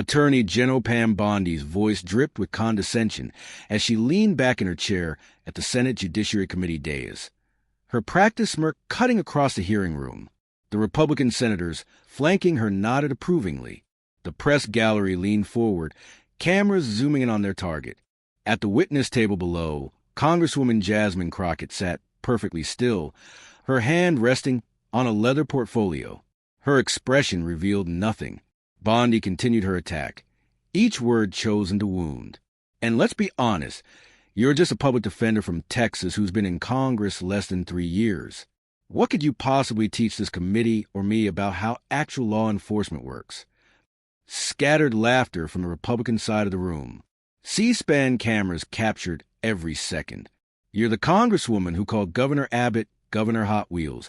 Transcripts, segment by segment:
Attorney General Pam Bondi's voice dripped with condescension as she leaned back in her chair at the Senate Judiciary Committee dais, her practiced smirk cutting across the hearing room. The Republican senators flanking her nodded approvingly. The press gallery leaned forward, cameras zooming in on their target. At the witness table below, Congresswoman Jasmine Crockett sat perfectly still, her hand resting on a leather portfolio. Her expression revealed nothing. Bondi continued her attack, each word chosen to wound. And let's be honest, you're just a public defender from Texas who's been in Congress less than 3 years. What could you possibly teach this committee or me about how actual law enforcement works? Scattered laughter from the Republican side of the room. C-SPAN cameras captured every second. You're the congresswoman who called Governor Abbott Governor Hot Wheels,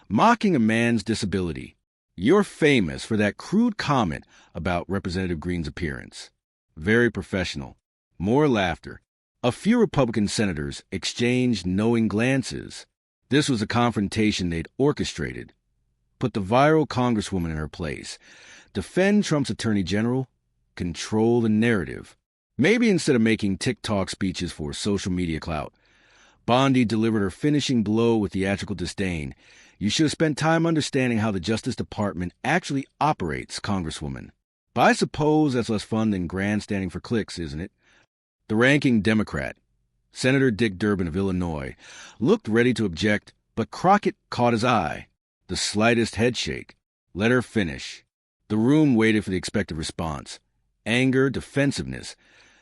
mocking a man's disability. You're famous for that crude comment about Representative Green's appearance. Very professional. More laughter. A few Republican senators exchanged knowing glances. This was a confrontation they'd orchestrated. Put the viral congresswoman in her place. Defend Trump's attorney general. Control the narrative. Maybe instead of making TikTok speeches for social media clout, Bondi delivered her finishing blow with theatrical disdain. You should have spent time understanding how the Justice Department actually operates, Congresswoman. But I suppose that's less fun than grandstanding for clicks, isn't it? The ranking Democrat, Senator Dick Durbin of Illinois, looked ready to object, but Crockett caught his eye. The slightest headshake. Let her finish. The room waited for the expected response. Anger, defensiveness,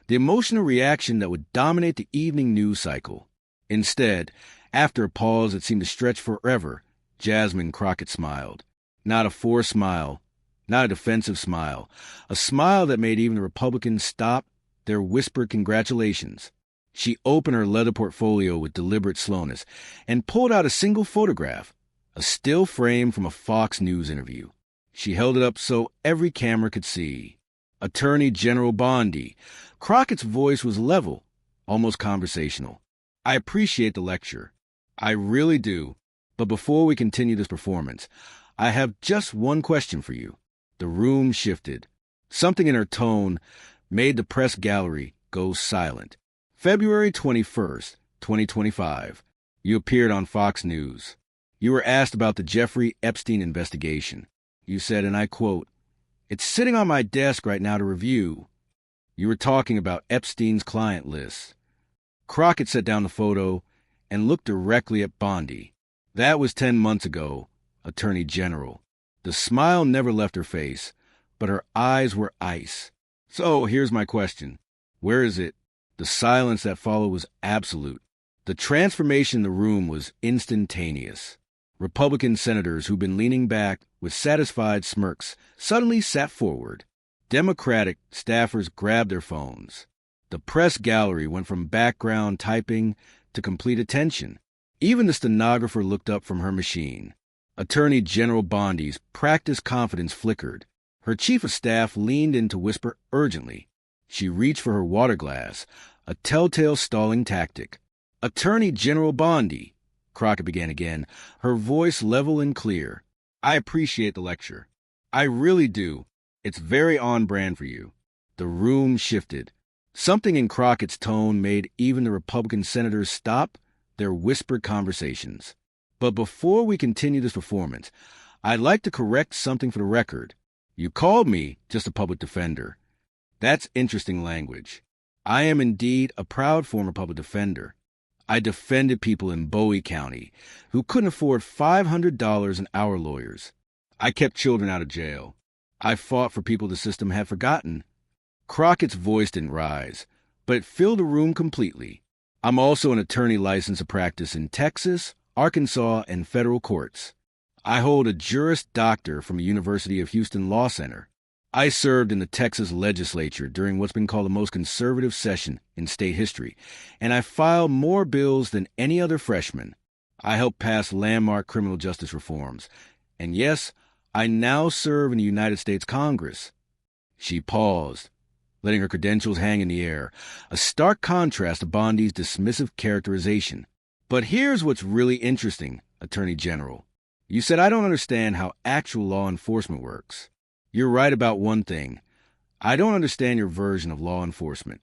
the emotional reaction that would dominate the evening news cycle. Instead, after a pause that seemed to stretch forever, Jasmine Crockett smiled. Not a forced smile, not a defensive smile, a smile that made even the Republicans stop their whispered congratulations. She opened her leather portfolio with deliberate slowness and pulled out a single photograph, a still frame from a Fox News interview. She held it up so every camera could see. Attorney General Bondi. Crockett's voice was level, almost conversational. I appreciate the lecture. I really do. But before we continue this performance, I have just one question for you. The room shifted. Something in her tone made the press gallery go silent. February 21st, 2025. You appeared on Fox News. You were asked about the Jeffrey Epstein investigation. You said, and I quote, "It's sitting on my desk right now to review." You were talking about Epstein's client list. Crockett set down the photo and looked directly at Bondi. That was 10 months ago, Attorney General. The smile never left her face, but her eyes were ice. So here's my question. Where is it? The silence that followed was absolute. The transformation in the room was instantaneous. Republican senators who'd been leaning back with satisfied smirks suddenly sat forward. Democratic staffers grabbed their phones. The press gallery went from background typing to complete attention. Even the stenographer looked up from her machine. Attorney General Bondi's practiced confidence flickered. Her chief of staff leaned in to whisper urgently. She reached for her water glass, a telltale stalling tactic. Attorney General Bondi, Crockett began again, her voice level and clear. I appreciate the lecture. I really do. It's very on brand for you. The room shifted. Something in Crockett's tone made even the Republican senators stop their whispered conversations. But before we continue this performance, I'd like to correct something for the record. You called me just a public defender. That's interesting language. I am indeed a proud former public defender. I defended people in Bowie County who couldn't afford $500 an hour lawyers. I kept children out of jail. I fought for people the system had forgotten. Crockett's voice didn't rise, but it filled the room completely. I'm also an attorney licensed to practice in Texas, Arkansas, and federal courts. I hold a Juris Doctor from the University of Houston Law Center. I served in the Texas legislature during what's been called the most conservative session in state history, and I filed more bills than any other freshman. I helped pass landmark criminal justice reforms. And yes, I now serve in the United States Congress. She paused, letting her credentials hang in the air, a stark contrast to Bondi's dismissive characterization. But here's what's really interesting, Attorney General. You said I don't understand how actual law enforcement works. You're right about one thing. I don't understand your version of law enforcement.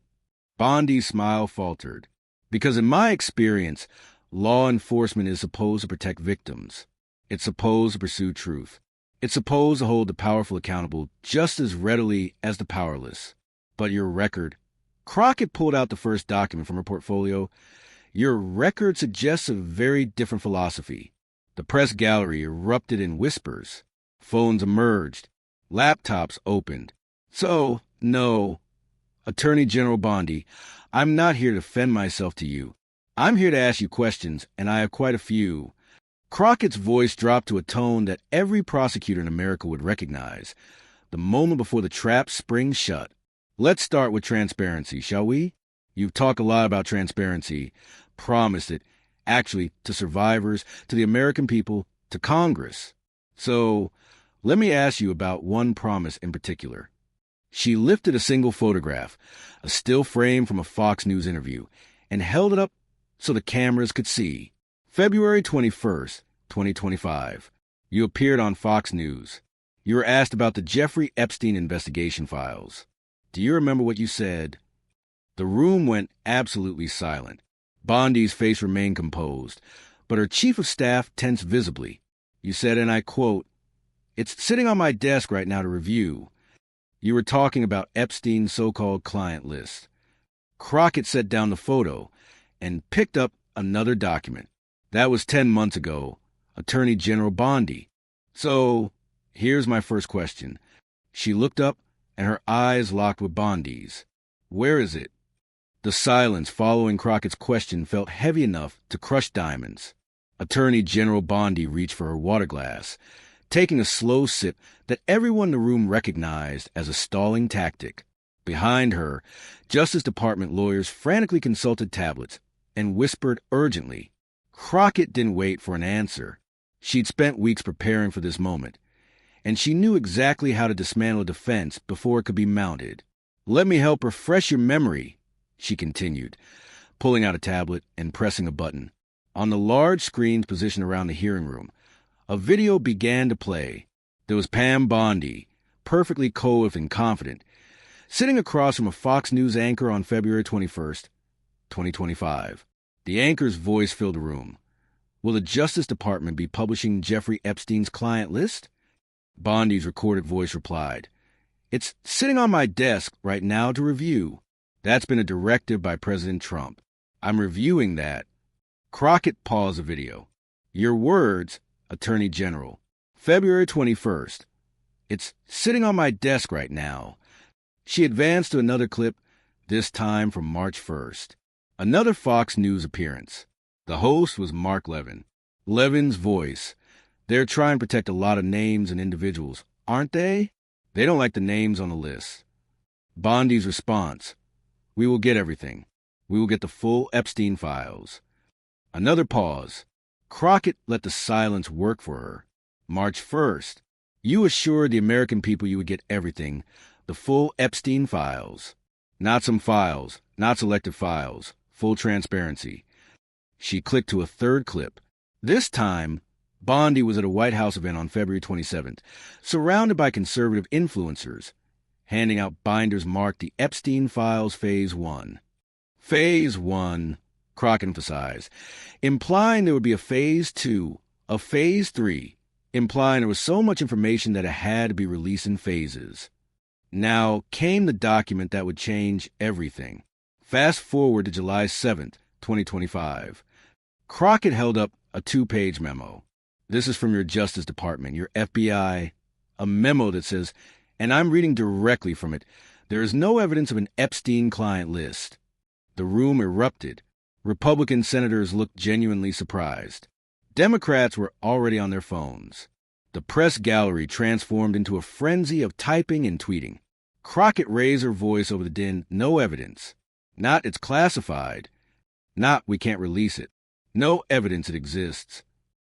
Bondi's smile faltered. Because in my experience, law enforcement is supposed to protect victims. It's supposed to pursue truth. It's supposed to hold the powerful accountable just as readily as the powerless. But your record... Crockett pulled out the first document from her portfolio. Your record suggests a very different philosophy. The press gallery erupted in whispers. Phones emerged. Laptops opened. So, no, Attorney General Bondi, I'm not here to defend myself to you. I'm here to ask you questions, and I have quite a few. Crockett's voice dropped to a tone that every prosecutor in America would recognize. The moment before the trap springs shut. Let's start with transparency, shall we? You've talked a lot about transparency, promised it, actually, to survivors, to the American people, to Congress. So, let me ask you about one promise in particular. She lifted a single photograph, a still frame from a Fox News interview, and held it up so the cameras could see. February 21st, 2025. You appeared on Fox News. You were asked about the Jeffrey Epstein investigation files. Do you remember what you said? The room went absolutely silent. Bondi's face remained composed, but her chief of staff tensed visibly. You said, and I quote, "It's sitting on my desk right now to review." You were talking about Epstein's so-called client list. Crockett set down the photo and picked up another document. That was 10 months ago. Attorney General Bondi. So, here's my first question. She looked up, and her eyes locked with Bondi's. Where is it? The silence following Crockett's question felt heavy enough to crush diamonds. Attorney General Bondi reached for her water glass, taking a slow sip that everyone in the room recognized as a stalling tactic. Behind her, Justice Department lawyers frantically consulted tablets and whispered urgently. Crockett didn't wait for an answer. She'd spent weeks preparing for this moment, and she knew exactly how to dismantle a defense before it could be mounted. Let me help refresh your memory, she continued, pulling out a tablet and pressing a button. On the large screens positioned around the hearing room, a video began to play. There was Pam Bondi, perfectly coiffed and confident, sitting across from a Fox News anchor on February 21st, 2025. The anchor's voice filled the room. Will the Justice Department be publishing Jeffrey Epstein's client list? Bondi's recorded voice replied, It's sitting on my desk right now to review. That's been a directive by President Trump. I'm reviewing that. Crockett paused the video. Your words, Attorney General. February 21st. It's sitting on my desk right now. She advanced to another clip, this time from March 1st. Another Fox News appearance. The host was Mark Levin. Levin's voice. They're trying to protect a lot of names and individuals, aren't they? They don't like the names on the list. Bondi's response. We will get everything. We will get the full Epstein files. Another pause. Crockett let the silence work for her. March 1st. You assured the American people you would get everything, the full Epstein files. Not some files, not selected files, full transparency. She clicked to a third clip. This time, Bondi was at a White House event on February 27th, surrounded by conservative influencers, handing out binders marked the Epstein Files Phase 1. Phase 1, Crockett emphasized, implying there would be a Phase 2, a Phase 3, implying there was so much information that it had to be released in phases. Now came the document that would change everything. Fast forward to July 7th, 2025. Crockett held up a 2-page memo. This is from your Justice Department, your FBI, a memo that says, and I'm reading directly from it, there is no evidence of an Epstein client list. The room erupted. Republican senators looked genuinely surprised. Democrats were already on their phones. The press gallery transformed into a frenzy of typing and tweeting. Crockett raised her voice over the din, no evidence. Not it's classified. Not we can't release it. No evidence it exists.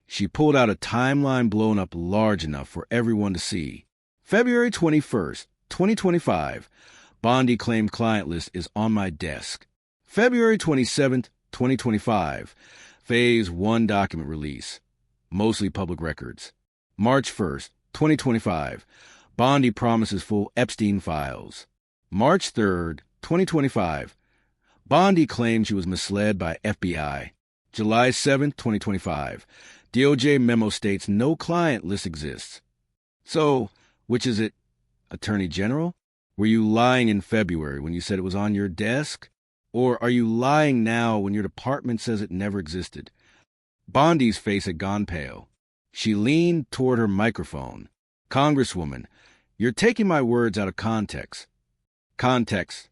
She pulled out a timeline blown up large enough for everyone to see. February 21st, 2025. Bondi claimed client list is on my desk. February 27th, 2025. Phase 1 document release. Mostly public records. March 1st, 2025. Bondi promises full Epstein files. March 3rd, 2025. Bondi claims she was misled by FBI. July 7th, 2025. DOJ memo states no client list exists. So, which is it? Attorney General? Were you lying in February when you said it was on your desk? Or are you lying now when your department says it never existed? Bondi's face had gone pale. She leaned toward her microphone. Congresswoman, you're taking my words out of context. Context.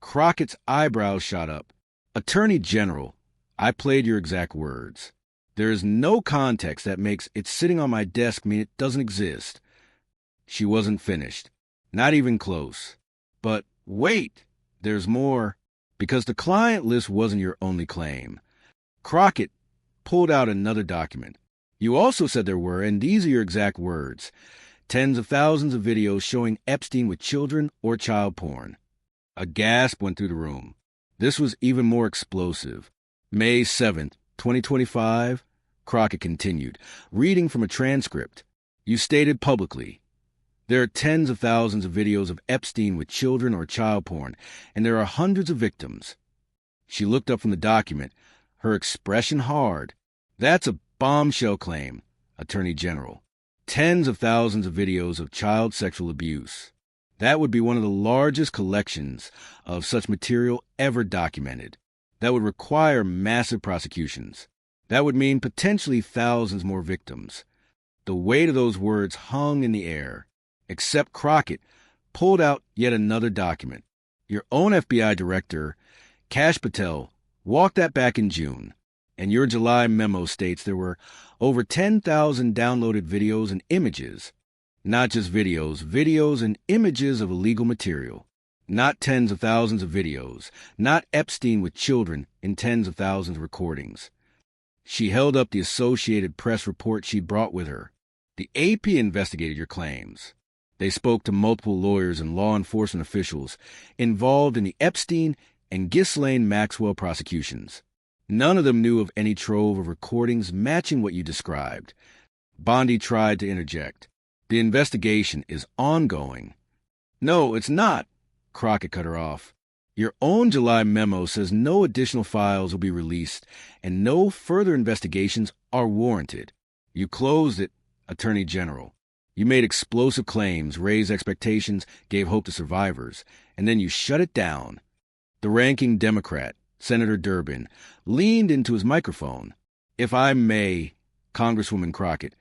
Crockett's eyebrows shot up. Attorney General, I played your exact words. There is no context that makes it sitting on my desk mean it doesn't exist. She wasn't finished. Not even close. But wait, there's more. Because the client list wasn't your only claim. Crockett pulled out another document. You also said there were, and these are your exact words, tens of thousands of videos showing Epstein with children or child porn. A gasp went through the room. This was even more explosive. May 7th, 2025, Crockett continued, reading from a transcript. You stated publicly, there are tens of thousands of videos of Epstein with children or child porn, and there are hundreds of victims. She looked up from the document, her expression hard. That's a bombshell claim, Attorney General. Tens of thousands of videos of child sexual abuse. That would be one of the largest collections of such material ever documented. That would require massive prosecutions. That would mean potentially thousands more victims. The weight of those words hung in the air. Except Crockett pulled out yet another document. Your own FBI director, Kash Patel, walked that back in June, and your July memo states there were over 10,000 downloaded videos and images. Not just videos, videos and images of illegal material. Not tens of thousands of videos, not Epstein with children in tens of thousands of recordings. She held up the Associated Press report she'd brought with her. The AP investigated your claims. They spoke to multiple lawyers and law enforcement officials involved in the Epstein and Ghislaine Maxwell prosecutions. None of them knew of any trove of recordings matching what you described. Bondi tried to interject. The investigation is ongoing. No, it's not, Crockett cut her off. Your own July memo says no additional files will be released and no further investigations are warranted. You closed it, Attorney General. You made explosive claims, raised expectations, gave hope to survivors, and then you shut it down. The ranking Democrat, Senator Durbin, leaned into his microphone. If I may, Congresswoman Crockett,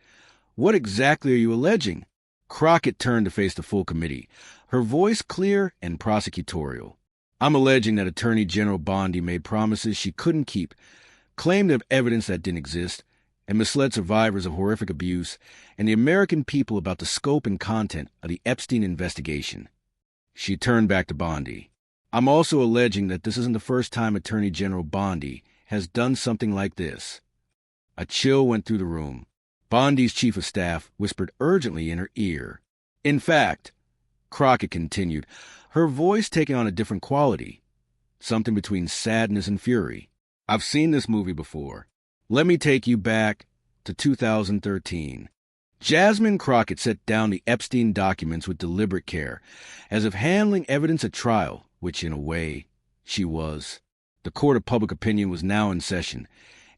what exactly are you alleging? Crockett turned to face the full committee, her voice clear and prosecutorial. I'm alleging that Attorney General Bondi made promises she couldn't keep, claimed of evidence that didn't exist, and misled survivors of horrific abuse and the American people about the scope and content of the Epstein investigation. She turned back to Bondi. I'm also alleging that this isn't the first time Attorney General Bondi has done something like this. A chill went through the room. Bondi's chief of staff whispered urgently in her ear. In fact, Crockett continued, her voice taking on a different quality, something between sadness and fury. I've seen this movie before. Let me take you back to 2013. Jasmine Crockett set down the Epstein documents with deliberate care, as if handling evidence at trial, which in a way she was. The court of public opinion was now in session,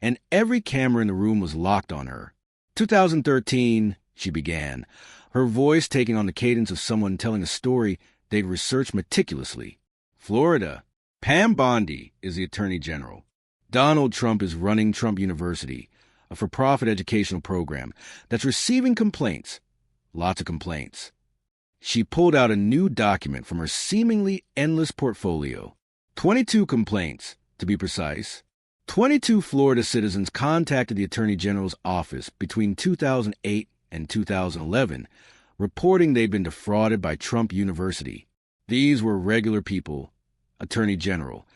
and every camera in the room was locked on her. 2013, she began, her voice taking on the cadence of someone telling a story they'd researched meticulously. Florida. Pam Bondi is the Attorney General. Donald Trump is running Trump University, a for-profit educational program that's receiving complaints. Lots of complaints. She pulled out a new document from her seemingly endless portfolio. 22 complaints, to be precise. 22 Florida citizens contacted the Attorney General's office between 2008 and 2011, reporting they'd been defrauded by Trump University. These were regular people, Attorney General,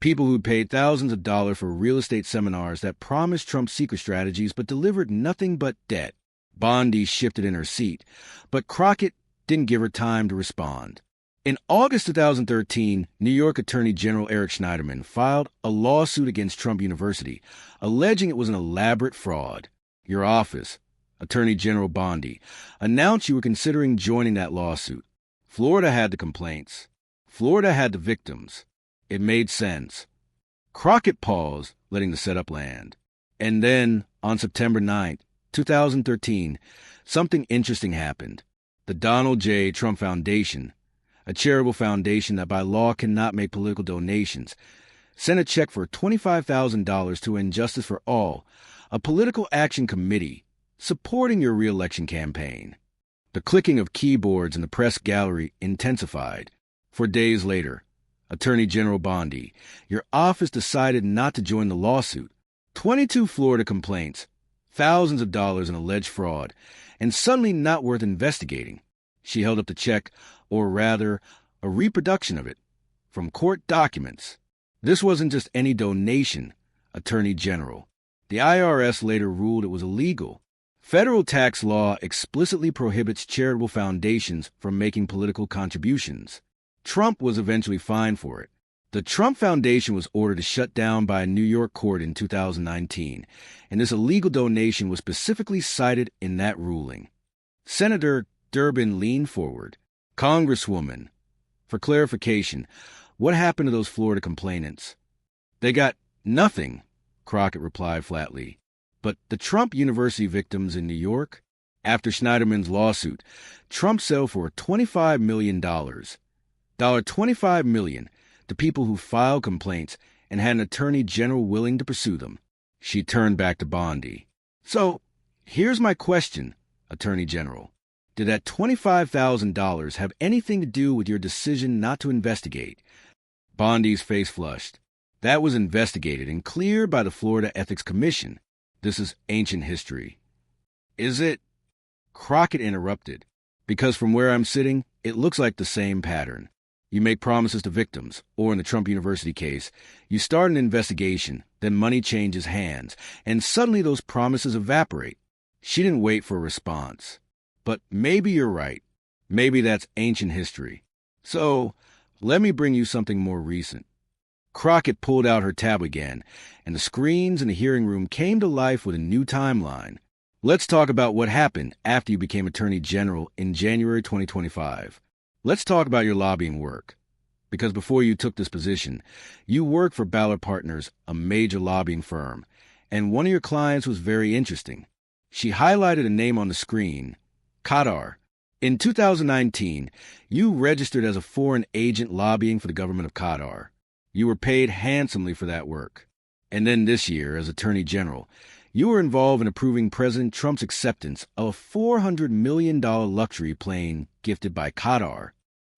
people who paid thousands of dollars for real estate seminars that promised Trump's secret strategies but delivered nothing but debt. Bondi shifted in her seat, but Crockett didn't give her time to respond. In August 2013, New York Attorney General Eric Schneiderman filed a lawsuit against Trump University, alleging it was an elaborate fraud. Your office, Attorney General Bondi, announced you were considering joining that lawsuit. Florida had the complaints. Florida had the victims. It made sense. Crockett paused, letting the setup land. And then, on September 9th, 2013, something interesting happened. The Donald J. Trump Foundation, a charitable foundation that by law cannot make political donations, sent a check for $25,000 to Injustice for All, a political action committee supporting your re-election campaign. The clicking of keyboards in the press gallery intensified. 4 days later, Attorney General Bondi, your office decided not to join the lawsuit. 22 Florida complaints, thousands of dollars in alleged fraud, and suddenly not worth investigating. She held up the check, or rather, a reproduction of it, from court documents. This wasn't just any donation, Attorney General. The IRS later ruled it was illegal. Federal tax law explicitly prohibits charitable foundations from making political contributions. Trump was eventually fined for it. The Trump Foundation was ordered to shut down by a New York court in 2019, and this illegal donation was specifically cited in that ruling. Senator Durbin leaned forward. Congresswoman, for clarification, what happened to those Florida complainants? They got nothing, Crockett replied flatly. But the Trump University victims in New York? After Schneiderman's lawsuit, Trump settled for $25 million. $25 million to people who filed complaints and had an attorney general willing to pursue them. She turned back to Bondi. So, here's my question, Attorney General. Did that $25,000 have anything to do with your decision not to investigate? Bondi's face flushed. That was investigated and cleared by the Florida Ethics Commission. This is ancient history. Is it? Crockett interrupted. Because from where I'm sitting, it looks like the same pattern. You make promises to victims, or in the Trump University case, you start an investigation, then money changes hands, and suddenly those promises evaporate. She didn't wait for a response. But maybe you're right. Maybe that's ancient history. So, let me bring you something more recent. Crockett pulled out her tab again, and the screens in the hearing room came to life with a new timeline. Let's talk about what happened after you became Attorney General in January 2025. Let's talk about your lobbying work. Because before you took this position, you worked for Ballard Partners, a major lobbying firm, and one of your clients was very interesting. She highlighted a name on the screen, Qatar. In 2019, you registered as a foreign agent lobbying for the government of Qatar. You were paid handsomely for that work. And then this year, as Attorney General, you were involved in approving President Trump's acceptance of a $400 million luxury plane gifted by Qatar.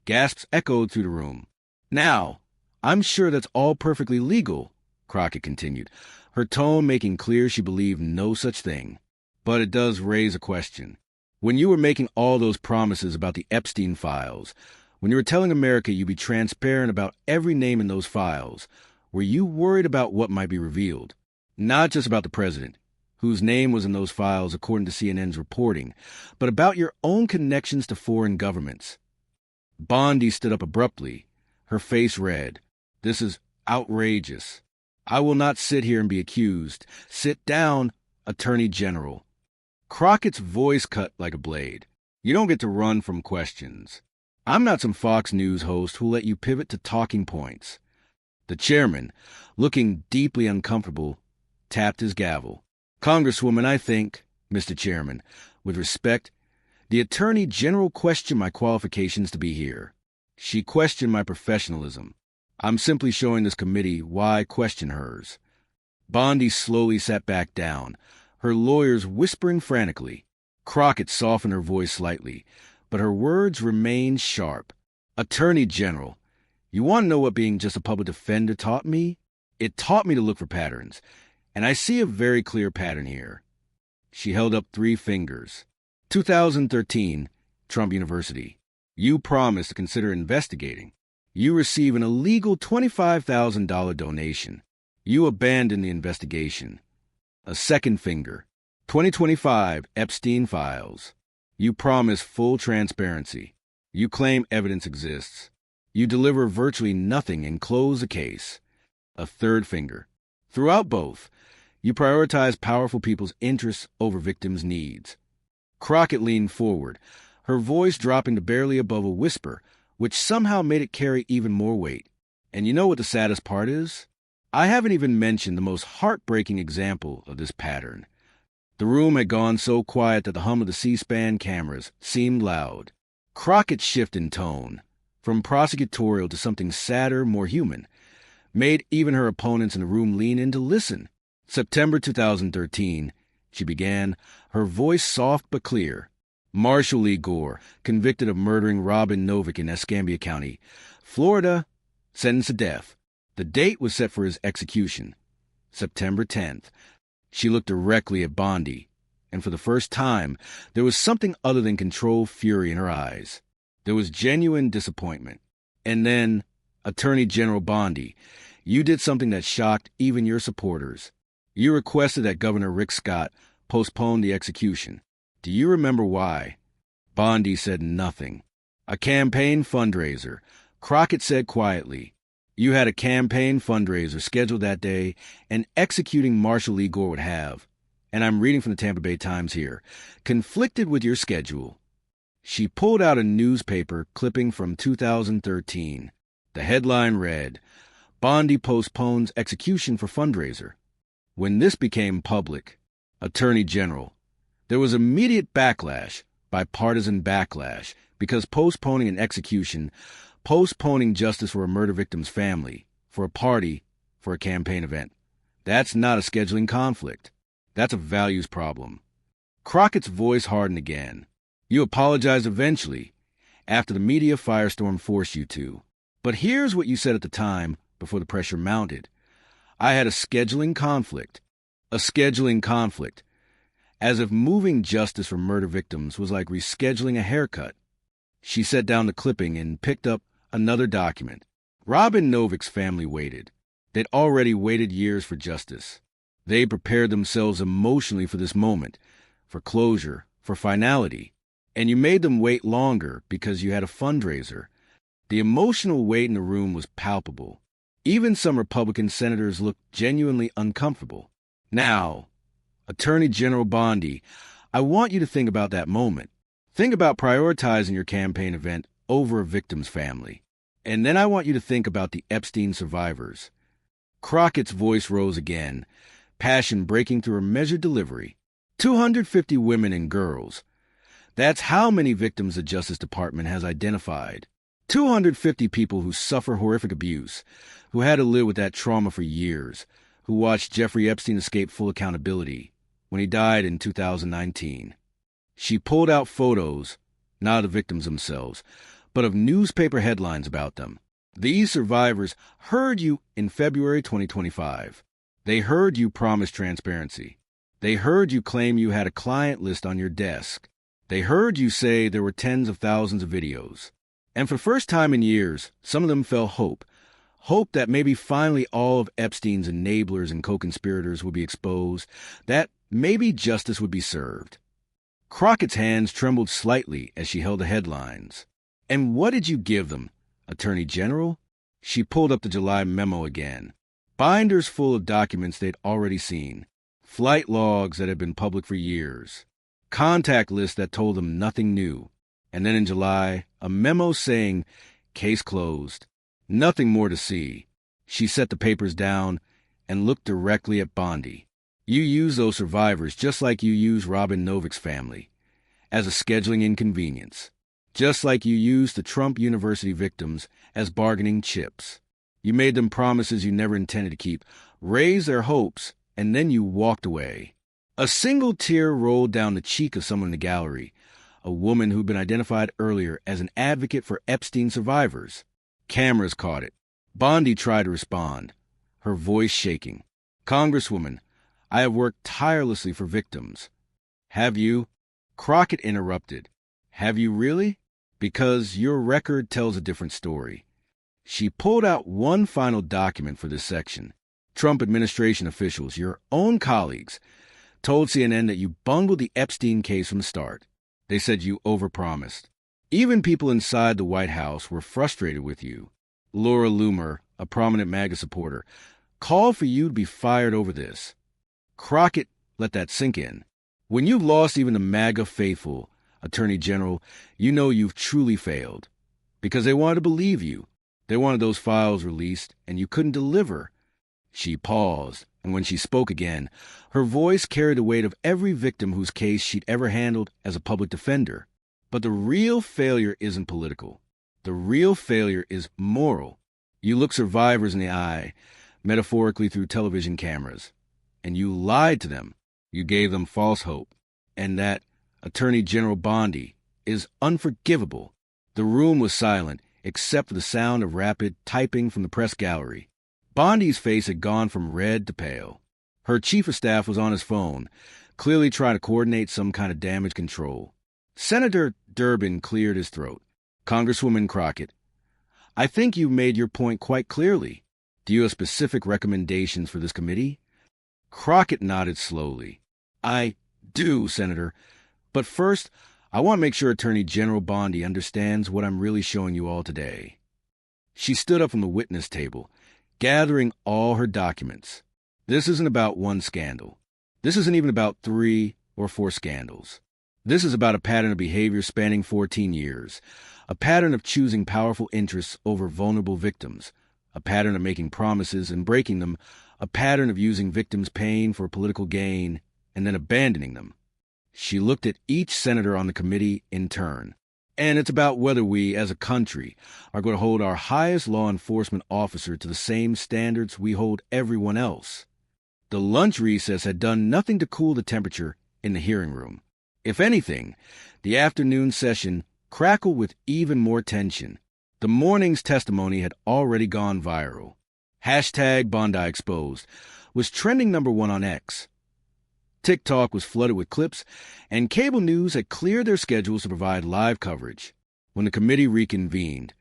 Gasps echoed through the room. Now, I'm sure that's all perfectly legal, Crockett continued, her tone making clear she believed no such thing. But it does raise a question. When you were making all those promises about the Epstein files, when you were telling America you'd be transparent about every name in those files, were you worried about what might be revealed? Not just about the president, whose name was in those files according to CNN's reporting, but about your own connections to foreign governments. Bondi stood up abruptly, her face red. This is outrageous. I will not sit here and be accused. Sit down, Attorney General. Crockett's voice cut like a blade. You don't get to run from questions. I'm not some Fox News host who'll let you pivot to talking points. The chairman, looking deeply uncomfortable, tapped his gavel. Congresswoman, I think, Mr. Chairman, with respect, the Attorney General questioned my qualifications to be here. She questioned my professionalism. I'm simply showing this committee why I question hers. Bondi slowly sat back down, her lawyers whispering frantically. Crockett softened her voice slightly, but her words remained sharp. Attorney General, you want to know what being just a public defender taught me? It taught me to look for patterns, and I see a very clear pattern here. She held up 3 fingers. 2013, Trump University. You promised to consider investigating. You receive an illegal $25,000 donation. You abandon the investigation. A second finger. 2025 Epstein files. You promise full transparency. You claim evidence exists. You deliver virtually nothing and close the case. A third finger. Throughout both, you prioritize powerful people's interests over victims' needs. Crockett leaned forward, her voice dropping to barely above a whisper, which somehow made it carry even more weight. And you know what the saddest part is? I haven't even mentioned the most heartbreaking example of this pattern. The room had gone so quiet that the hum of the C-SPAN cameras seemed loud. Crockett's shift in tone, from prosecutorial to something sadder, more human, made even her opponents in the room lean in to listen. September 2013, she began, her voice soft but clear. Marshall Lee Gore, convicted of murdering Robin Novick in Escambia County, Florida, sentenced to death. The date was set for his execution, September 10th. She looked directly at Bondi, and for the first time, there was something other than controlled fury in her eyes. There was genuine disappointment. And then, Attorney General Bondi, you did something that shocked even your supporters. You requested that Governor Rick Scott postpone the execution. Do you remember why? Bondi said nothing. A campaign fundraiser. Crockett said quietly, you had a campaign fundraiser scheduled that day, and executing Marshall Lee Gore would have, and I'm reading from the Tampa Bay Times here, conflicted with your schedule. She pulled out a newspaper clipping from 2013. The headline read, Bondi postpones execution for fundraiser. When this became public, Attorney General, there was immediate backlash, bipartisan backlash, because postponing an execution, postponing justice for a murder victim's family, for a party, for a campaign event. That's not a scheduling conflict. That's a values problem. Crockett's voice hardened again. You apologized eventually, after the media firestorm forced you to. But here's what you said at the time, before the pressure mounted. I had a scheduling conflict. A scheduling conflict. As if moving justice for murder victims was like rescheduling a haircut. She set down the clipping and picked up another document. Robin Novick's family waited. They'd already waited years for justice. They prepared themselves emotionally for this moment, for closure, for finality. And you made them wait longer because you had a fundraiser. The emotional weight in the room was palpable. Even some Republican senators looked genuinely uncomfortable. Now, Attorney General Bondi, I want you to think about that moment. Think about prioritizing your campaign event over a victim's family. And then I want you to think about the Epstein survivors. Crockett's voice rose again, passion breaking through her measured delivery. 250 women and girls. That's how many victims the Justice Department has identified. 250 people who suffer horrific abuse, who had to live with that trauma for years, who watched Jeffrey Epstein escape full accountability when he died in 2019. She pulled out photos, not of the victims themselves, but of newspaper headlines about them. These survivors heard you in February 2025. They heard you promise transparency. They heard you claim you had a client list on your desk. They heard you say there were tens of thousands of videos. And for the first time in years, some of them felt hope. Hope that maybe finally all of Epstein's enablers and co-conspirators would be exposed, that maybe justice would be served. Crockett's hands trembled slightly as she held the headlines. And what did you give them, Attorney General? She pulled up the July memo again. Binders full of documents they'd already seen. Flight logs that had been public for years. Contact lists that told them nothing new. And then in July, a memo saying, case closed. Nothing more to see. She set the papers down and looked directly at Bondi. You use those survivors just like you use Robin Novick's family, as a scheduling inconvenience. Just like you used the Trump University victims as bargaining chips. You made them promises you never intended to keep, raised their hopes, and then you walked away. A single tear rolled down the cheek of someone in the gallery, a woman who'd been identified earlier as an advocate for Epstein survivors. Cameras caught it. Bondi tried to respond, her voice shaking. Congresswoman, I have worked tirelessly for victims. Have you? Crockett interrupted. Have you really? Because your record tells a different story. She pulled out one final document for this section. Trump administration officials, your own colleagues, told CNN that you bungled the Epstein case from the start. They said you overpromised. Even people inside the White House were frustrated with you. Laura Loomer, a prominent MAGA supporter, called for you to be fired over this. Crockett let that sink in. When you've lost even the MAGA faithful, Attorney General, you know you've truly failed. Because they wanted to believe you. They wanted those files released, and you couldn't deliver. She paused, and when she spoke again, her voice carried the weight of every victim whose case she'd ever handled as a public defender. But the real failure isn't political. The real failure is moral. You look survivors in the eye, metaphorically through television cameras, and you lied to them. You gave them false hope. And that, Attorney General Bondi, is unforgivable. The room was silent, except for the sound of rapid typing from the press gallery. Bondi's face had gone from red to pale. Her chief of staff was on his phone, clearly trying to coordinate some kind of damage control. Senator Durbin cleared his throat. Congresswoman Crockett, I think you've made your point quite clearly. Do you have specific recommendations for this committee? Crockett nodded slowly. I do, Senator. But first, I want to make sure Attorney General Bondi understands what I'm really showing you all today. She stood up from the witness table, gathering all her documents. This isn't about one scandal. This isn't even about 3 or 4 scandals. This is about a pattern of behavior spanning 14 years, a pattern of choosing powerful interests over vulnerable victims, a pattern of making promises and breaking them, a pattern of using victims' pain for political gain and then abandoning them. She looked at each senator on the committee in turn. And it's about whether we, as a country, are going to hold our highest law enforcement officer to the same standards we hold everyone else. The lunch recess had done nothing to cool the temperature in the hearing room. If anything, the afternoon session crackled with even more tension. The morning's testimony had already gone viral. #BondiExposed was trending #1 on X. TikTok was flooded with clips, and cable news had cleared their schedules to provide live coverage. When the committee reconvened,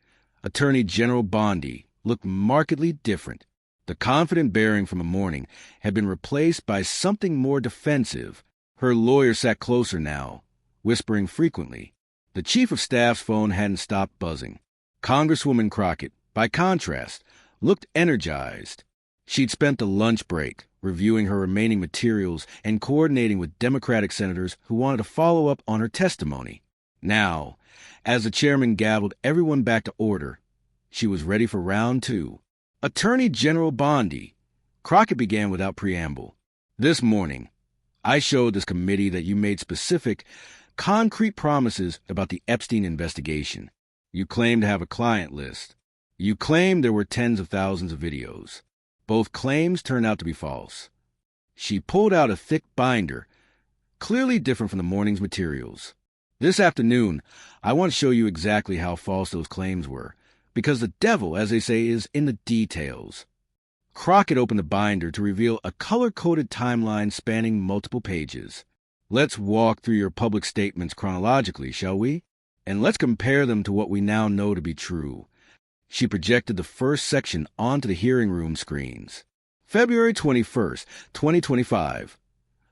Attorney General Bondi looked markedly different. The confident bearing from the morning had been replaced by something more defensive. Her lawyer sat closer now, whispering frequently. The chief of staff's phone hadn't stopped buzzing. Congresswoman Crockett, by contrast, looked energized. She'd spent the lunch break reviewing her remaining materials and coordinating with Democratic senators who wanted to follow up on her testimony. Now, as the chairman gavelled everyone back to order, she was ready for round 2. Attorney General Bondi, Crockett began without preamble. This morning, I showed this committee that you made specific, concrete promises about the Epstein investigation. You claimed to have a client list. You claimed there were tens of thousands of videos. Both claims turned out to be false. She pulled out a thick binder, clearly different from the morning's materials. This afternoon, I want to show you exactly how false those claims were, because the devil, as they say, is in the details. Crockett opened the binder to reveal a color-coded timeline spanning multiple pages. Let's walk through your public statements chronologically, shall we? And let's compare them to what we now know to be true. She projected the first section onto the hearing room screens. February 21st, 2025.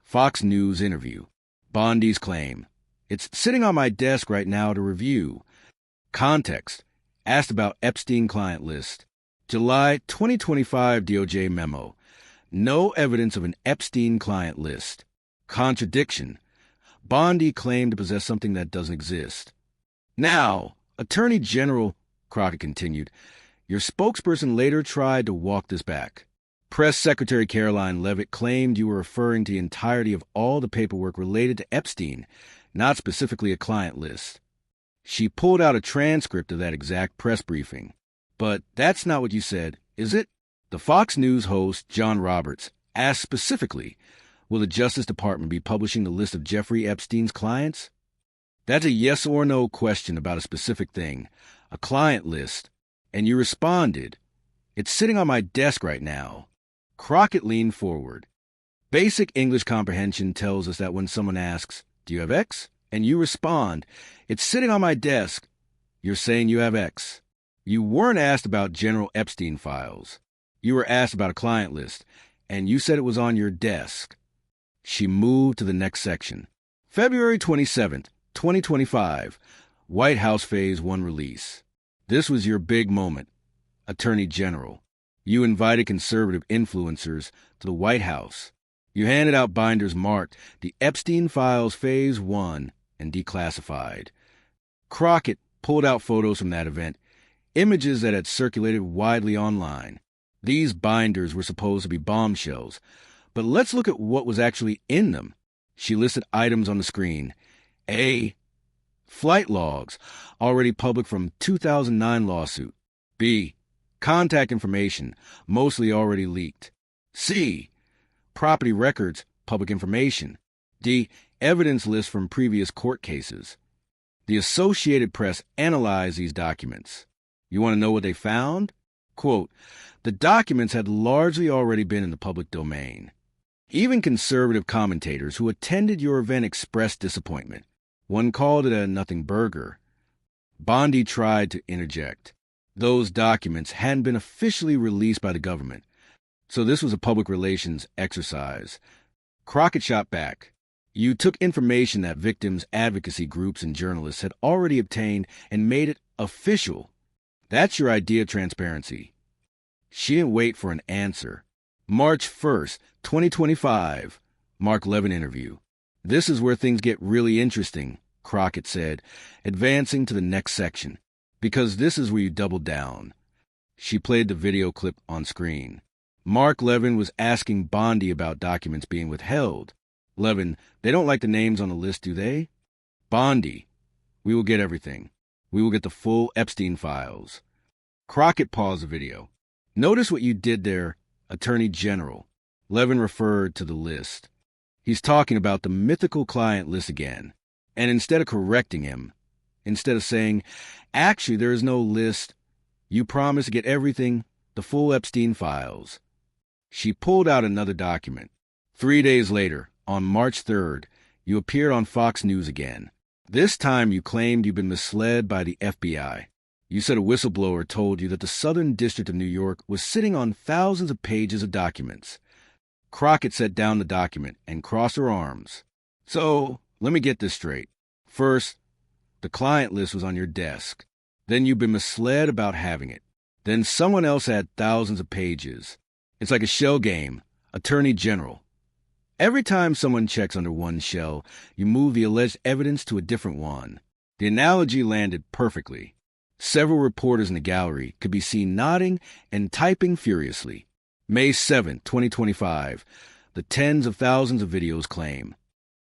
Fox News interview. Bondi's claim. It's sitting on my desk right now to review. Context. Asked about Epstein client list. July 2025 DOJ memo. No evidence of an Epstein client list. Contradiction. Bondi claimed to possess something that doesn't exist. Now, Attorney General, Crockett continued, your spokesperson later tried to walk this back. Press Secretary Caroline Leavitt claimed you were referring to the entirety of all the paperwork related to Epstein, not specifically a client list. She pulled out a transcript of that exact press briefing. But that's not what you said, is it? The Fox News host, John Roberts, asked specifically, will the Justice Department be publishing the list of Jeffrey Epstein's clients? That's a yes or no question about a specific thing, a client list, and you responded, it's sitting on my desk right now. Crockett leaned forward. Basic English comprehension tells us that when someone asks, do you have X? And you respond, it's sitting on my desk, you're saying you have X. You weren't asked about General Epstein files. You were asked about a client list, and you said it was on your desk. She moved to the next section. February 27th, 2025, White House Phase 1 release. This was your big moment, Attorney General. You invited conservative influencers to the White House. You handed out binders marked the Epstein Files Phase 1 and declassified. Crockett pulled out photos from that event, images that had circulated widely online. These binders were supposed to be bombshells, but let's look at what was actually in them. She listed items on the screen. A. Flight logs, already public from 2009 lawsuit. B. Contact information, mostly already leaked. C. Property records, public information. D. Evidence list from previous court cases. The Associated Press analyzed these documents. You want to know what they found? Quote, the documents had largely already been in the public domain. Even conservative commentators who attended your event expressed disappointment. One called it a nothing burger. Bondi tried to interject. Those documents hadn't been officially released by the government, so this was a public relations exercise. Crockett shot back. You took information that victims' advocacy groups and journalists had already obtained and made it official. That's your idea of transparency. She didn't wait for an answer. March 1st, 2025, Mark Levin interview. This is where things get really interesting, Crockett said, advancing to the next section, because this is where you double down. She played the video clip on screen. Mark Levin was asking Bondi about documents being withheld. Levin, they don't like the names on the list, do they? Bondi, we will get everything. We will get the full Epstein files. Crockett paused the video. Notice what you did there, Attorney General. Levin referred to the list. He's talking about the mythical client list again. And instead of correcting him, instead of saying, actually, there is no list, you promised to get everything, the full Epstein files. She pulled out another document. 3 days later, on March 3rd, you appeared on Fox News again. This time you claimed you'd been misled by the FBI. You said a whistleblower told you that the Southern District of New York was sitting on thousands of pages of documents. Crockett set down the document and crossed her arms. So, let me get this straight. First, the client list was on your desk. Then you've been misled about having it. Then someone else had thousands of pages. It's like a shell game, Attorney General. Every time someone checks under one shell, you move the alleged evidence to a different one. The analogy landed perfectly. Several reporters in the gallery could be seen nodding and typing furiously. May 7, 2025, the tens of thousands of videos claim.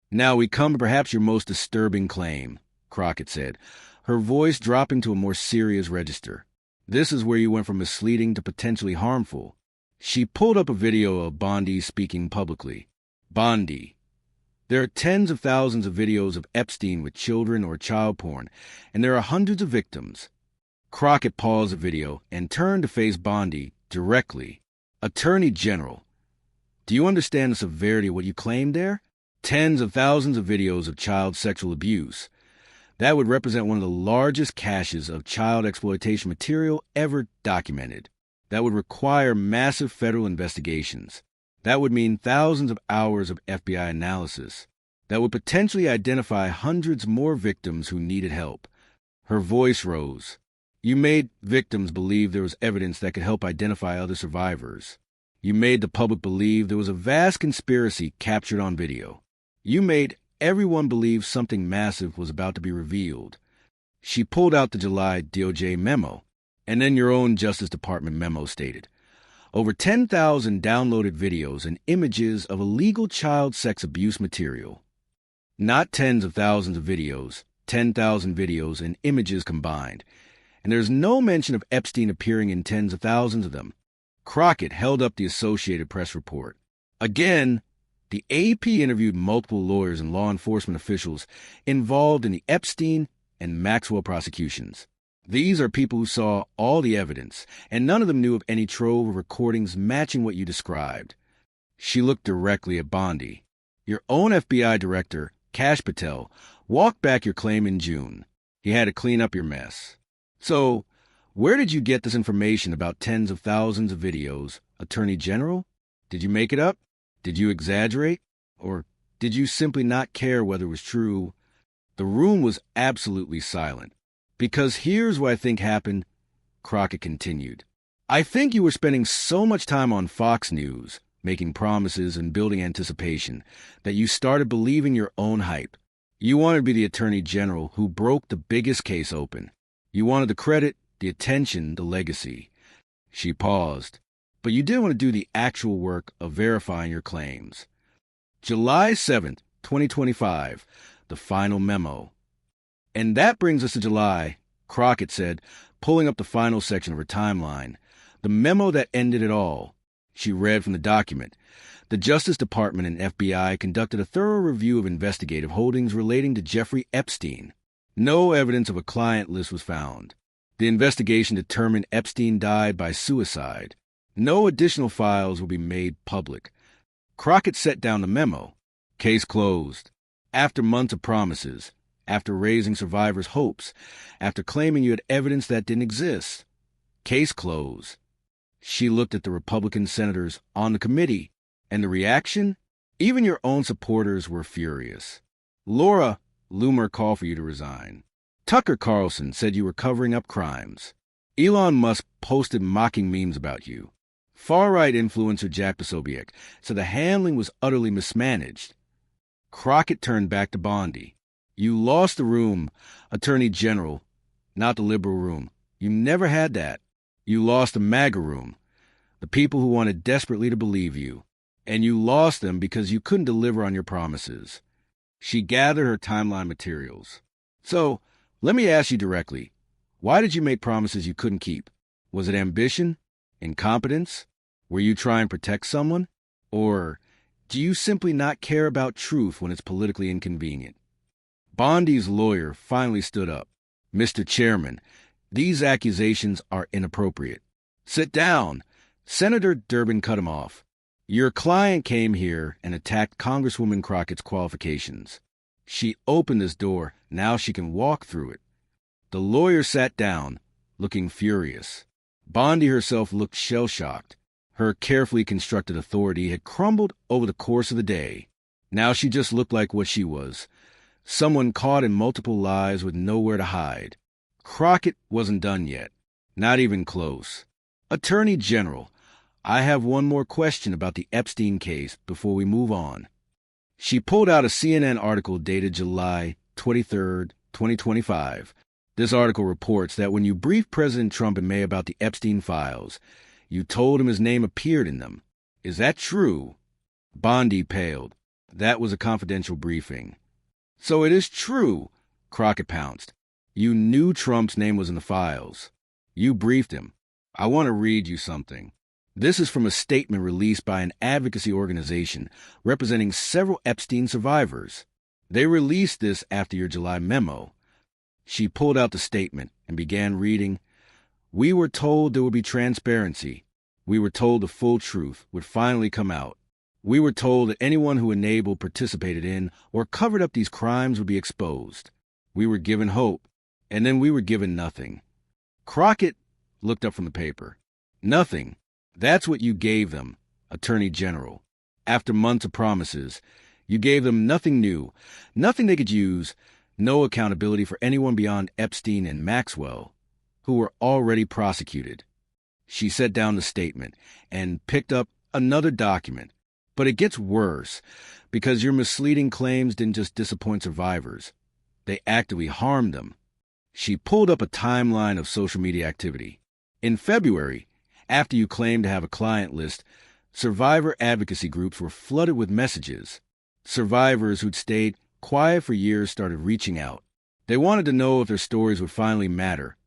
Now we come to perhaps your most disturbing claim, Crockett said, her voice dropping to a more serious register. This is where you went from misleading to potentially harmful. She pulled up a video of Bondi speaking publicly. Bondi. There are tens of thousands of videos of Epstein with children or child porn, and there are hundreds of victims. Crockett paused the video and turned to face Bondi directly. Attorney General, do you understand the severity of what you claimed there? Tens of thousands of videos of child sexual abuse. That would represent one of the largest caches of child exploitation material ever documented. That would require massive federal investigations. That would mean thousands of hours of FBI analysis. That would potentially identify hundreds more victims who needed help. Her voice rose. You made victims believe there was evidence that could help identify other survivors. You made the public believe there was a vast conspiracy captured on video. You made everyone believe something massive was about to be revealed. She pulled out the July DOJ memo, and then your own Justice Department memo stated, over 10,000 downloaded videos and images of illegal child sex abuse material. Not tens of thousands of videos, 10,000 videos and images combined. And there's no mention of Epstein appearing in tens of thousands of them. Crockett held up the Associated Press report. Again, the AP interviewed multiple lawyers and law enforcement officials involved in the Epstein and Maxwell prosecutions. These are people who saw all the evidence, and none of them knew of any trove of recordings matching what you described. She looked directly at Bondi. Your own FBI director, Kash Patel, walked back your claim in June. He had to clean up your mess. So, where did you get this information about tens of thousands of videos, Attorney General? Did you make it up? Did you exaggerate? Or did you simply not care whether it was true? The room was absolutely silent. Because here's what I think happened, Crockett continued. I think you were spending so much time on Fox News, making promises and building anticipation, that you started believing your own hype. You wanted to be the Attorney General who broke the biggest case open. You wanted the credit, the attention, the legacy. She paused. But you didn't want to do the actual work of verifying your claims. July 7th, 2025, the final memo. And that brings us to July, Crockett said, pulling up the final section of her timeline. The memo that ended it all. She read from the document. The Justice Department and FBI conducted a thorough review of investigative holdings relating to Jeffrey Epstein. No evidence of a client list was found. The investigation determined Epstein died by suicide. No additional files will be made public. Crockett set down the memo. Case closed. After months of promises, after raising survivors' hopes, after claiming you had evidence that didn't exist. Case closed. She looked at the Republican senators on the committee, and the reaction? Even your own supporters were furious. Laura Loomer called for you to resign. Tucker Carlson said you were covering up crimes. Elon Musk posted mocking memes about you. Far-right influencer Jack Posobiec said the handling was utterly mismanaged. Crockett turned back to Bondi. You lost the room, Attorney General, not the liberal room. You never had that. You lost the MAGA room, the people who wanted desperately to believe you. And you lost them because you couldn't deliver on your promises. She gathered her timeline materials. So, let me ask you directly. Why did you make promises you couldn't keep? Was it ambition? Incompetence? Were you trying to protect someone? Or do you simply not care about truth when it's politically inconvenient? Bondi's lawyer finally stood up. Mr. Chairman, these accusations are inappropriate. Sit down. Senator Durbin cut him off. Your client came here and attacked Congresswoman Crockett's qualifications. She opened this door. Now she can walk through it. The lawyer sat down, looking furious. Bondi herself looked shell-shocked. Her carefully constructed authority had crumbled over the course of the day. Now she just looked like what she was, someone caught in multiple lies with nowhere to hide. Crockett wasn't done yet, not even close. Attorney General, I have one more question about the Epstein case before we move on. She pulled out a CNN article dated July 23, 2025. This article reports that when you briefed President Trump in May about the Epstein files, you told him his name appeared in them. Is that true? Bondi paled. That was a confidential briefing. So it is true, Crockett pounced. You knew Trump's name was in the files. You briefed him. I want to read you something. This is from a statement released by an advocacy organization representing several Epstein survivors. They released this after your July memo. She pulled out the statement and began reading. We were told there would be transparency. We were told the full truth would finally come out. We were told that anyone who enabled, participated in, or covered up these crimes would be exposed. We were given hope, and then we were given nothing. Crockett looked up from the paper. Nothing. That's what you gave them, Attorney General. After months of promises, you gave them nothing new, nothing they could use, no accountability for anyone beyond Epstein and Maxwell, who were already prosecuted. She set down the statement and picked up another document. But it gets worse, because your misleading claims didn't just disappoint survivors. They actively harmed them. She pulled up a timeline of social media activity. In February, after you claimed to have a client list, survivor advocacy groups were flooded with messages. Survivors who'd stayed quiet for years started reaching out. They wanted to know if their stories would finally matter,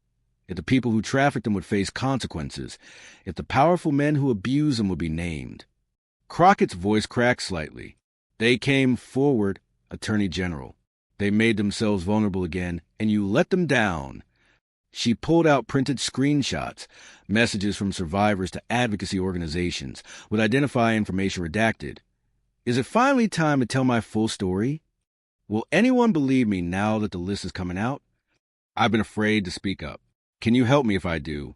if the people who trafficked them would face consequences, if the powerful men who abused them would be named. Crockett's voice cracked slightly. They came forward, Attorney General. They made themselves vulnerable again, and you let them down. She pulled out printed screenshots, messages from survivors to advocacy organizations, with identifying information redacted. Is it finally time to tell my full story? Will anyone believe me now that the list is coming out? I've been afraid to speak up. Can you help me if I do?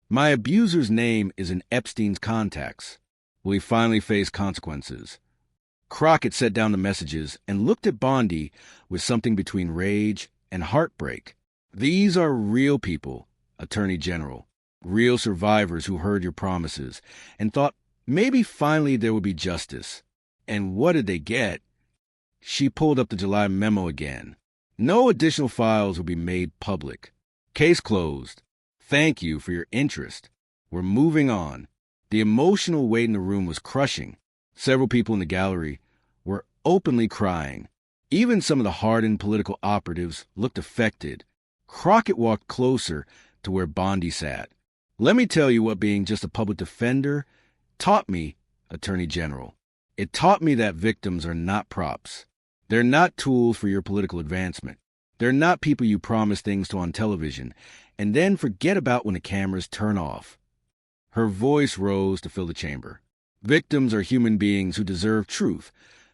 My abuser's name is in Epstein's contacts. Will he finally face consequences? Crockett set down the messages and looked at Bondi with something between rage and heartbreak. These are real people, Attorney General, real survivors who heard your promises and thought Maybe finally there would be justice. And what did they get? She pulled up the July memo again. No additional files will be made public. Case closed. Thank you for your interest. We're moving on. The emotional weight in the room was crushing. Several people in the gallery were openly crying. Even some of the hardened political operatives looked affected. Crockett walked closer to where Bondi sat. Let me tell you what being just a public defender taught me, Attorney General. It taught me that victims are not props. They're not tools for your political advancement. They're not people you promise things to on television and then forget about when the cameras turn off. Her voice rose to fill the chamber. Victims are human beings who deserve truth,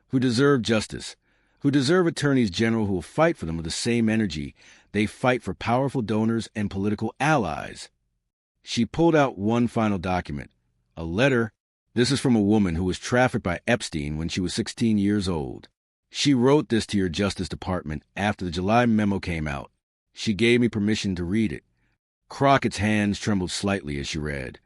who deserve justice, who deserve attorneys general who will fight for them with the same energy they fight for powerful donors and political allies. She pulled out one final document, a letter. This is from a woman who was trafficked by Epstein when she was 16 years old. She wrote this to your Justice Department after the July memo came out. She gave me permission to read it. Crockett's hands trembled slightly as she read.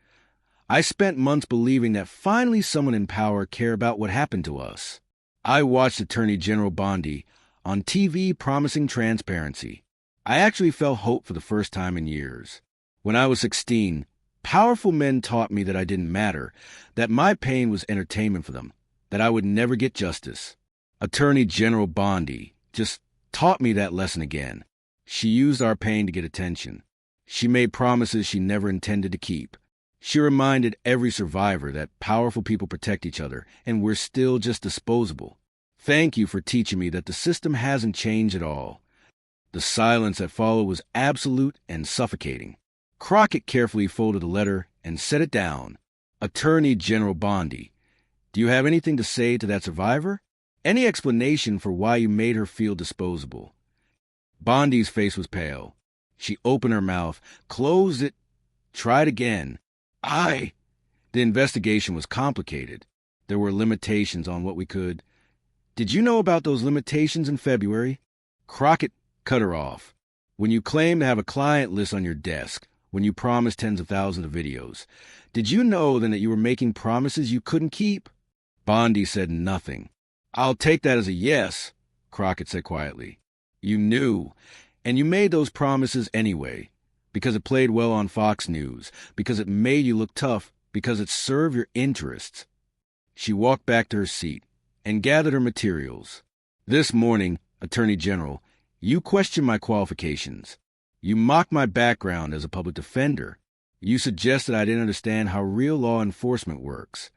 I spent months believing that finally someone in power cared about what happened to us. I watched Attorney General Bondi on TV promising transparency. I actually felt hope for the first time in years. When I was 16, powerful men taught me that I didn't matter, that my pain was entertainment for them, that I would never get justice. Attorney General Bondi just taught me that lesson again. She used our pain to get attention. She made promises she never intended to keep. She reminded every survivor that powerful people protect each other, and we're still just disposable. Thank you for teaching me that the system hasn't changed at all. The silence that followed was absolute and suffocating. Crockett carefully folded the letter and set it down. Attorney General Bondi, do you have anything to say to that survivor? Any explanation for why you made her feel disposable? Bondi's face was pale. She opened her mouth, closed it, tried again. The investigation was complicated. There were limitations on what we could. Did you know about those limitations in February? Crockett cut her off. When you claim to have a client list on your desk, when you promised tens of thousands of videos, did you know then that you were making promises you couldn't keep? Bondi said nothing. I'll take that as a yes, Crockett said quietly. You knew, and you made those promises anyway, because it played well on Fox News, because it made you look tough, because it served your interests. She walked back to her seat and gathered her materials. This morning, Attorney General, you questioned my qualifications. You mocked my background as a public defender. You suggested I didn't understand how real law enforcement works.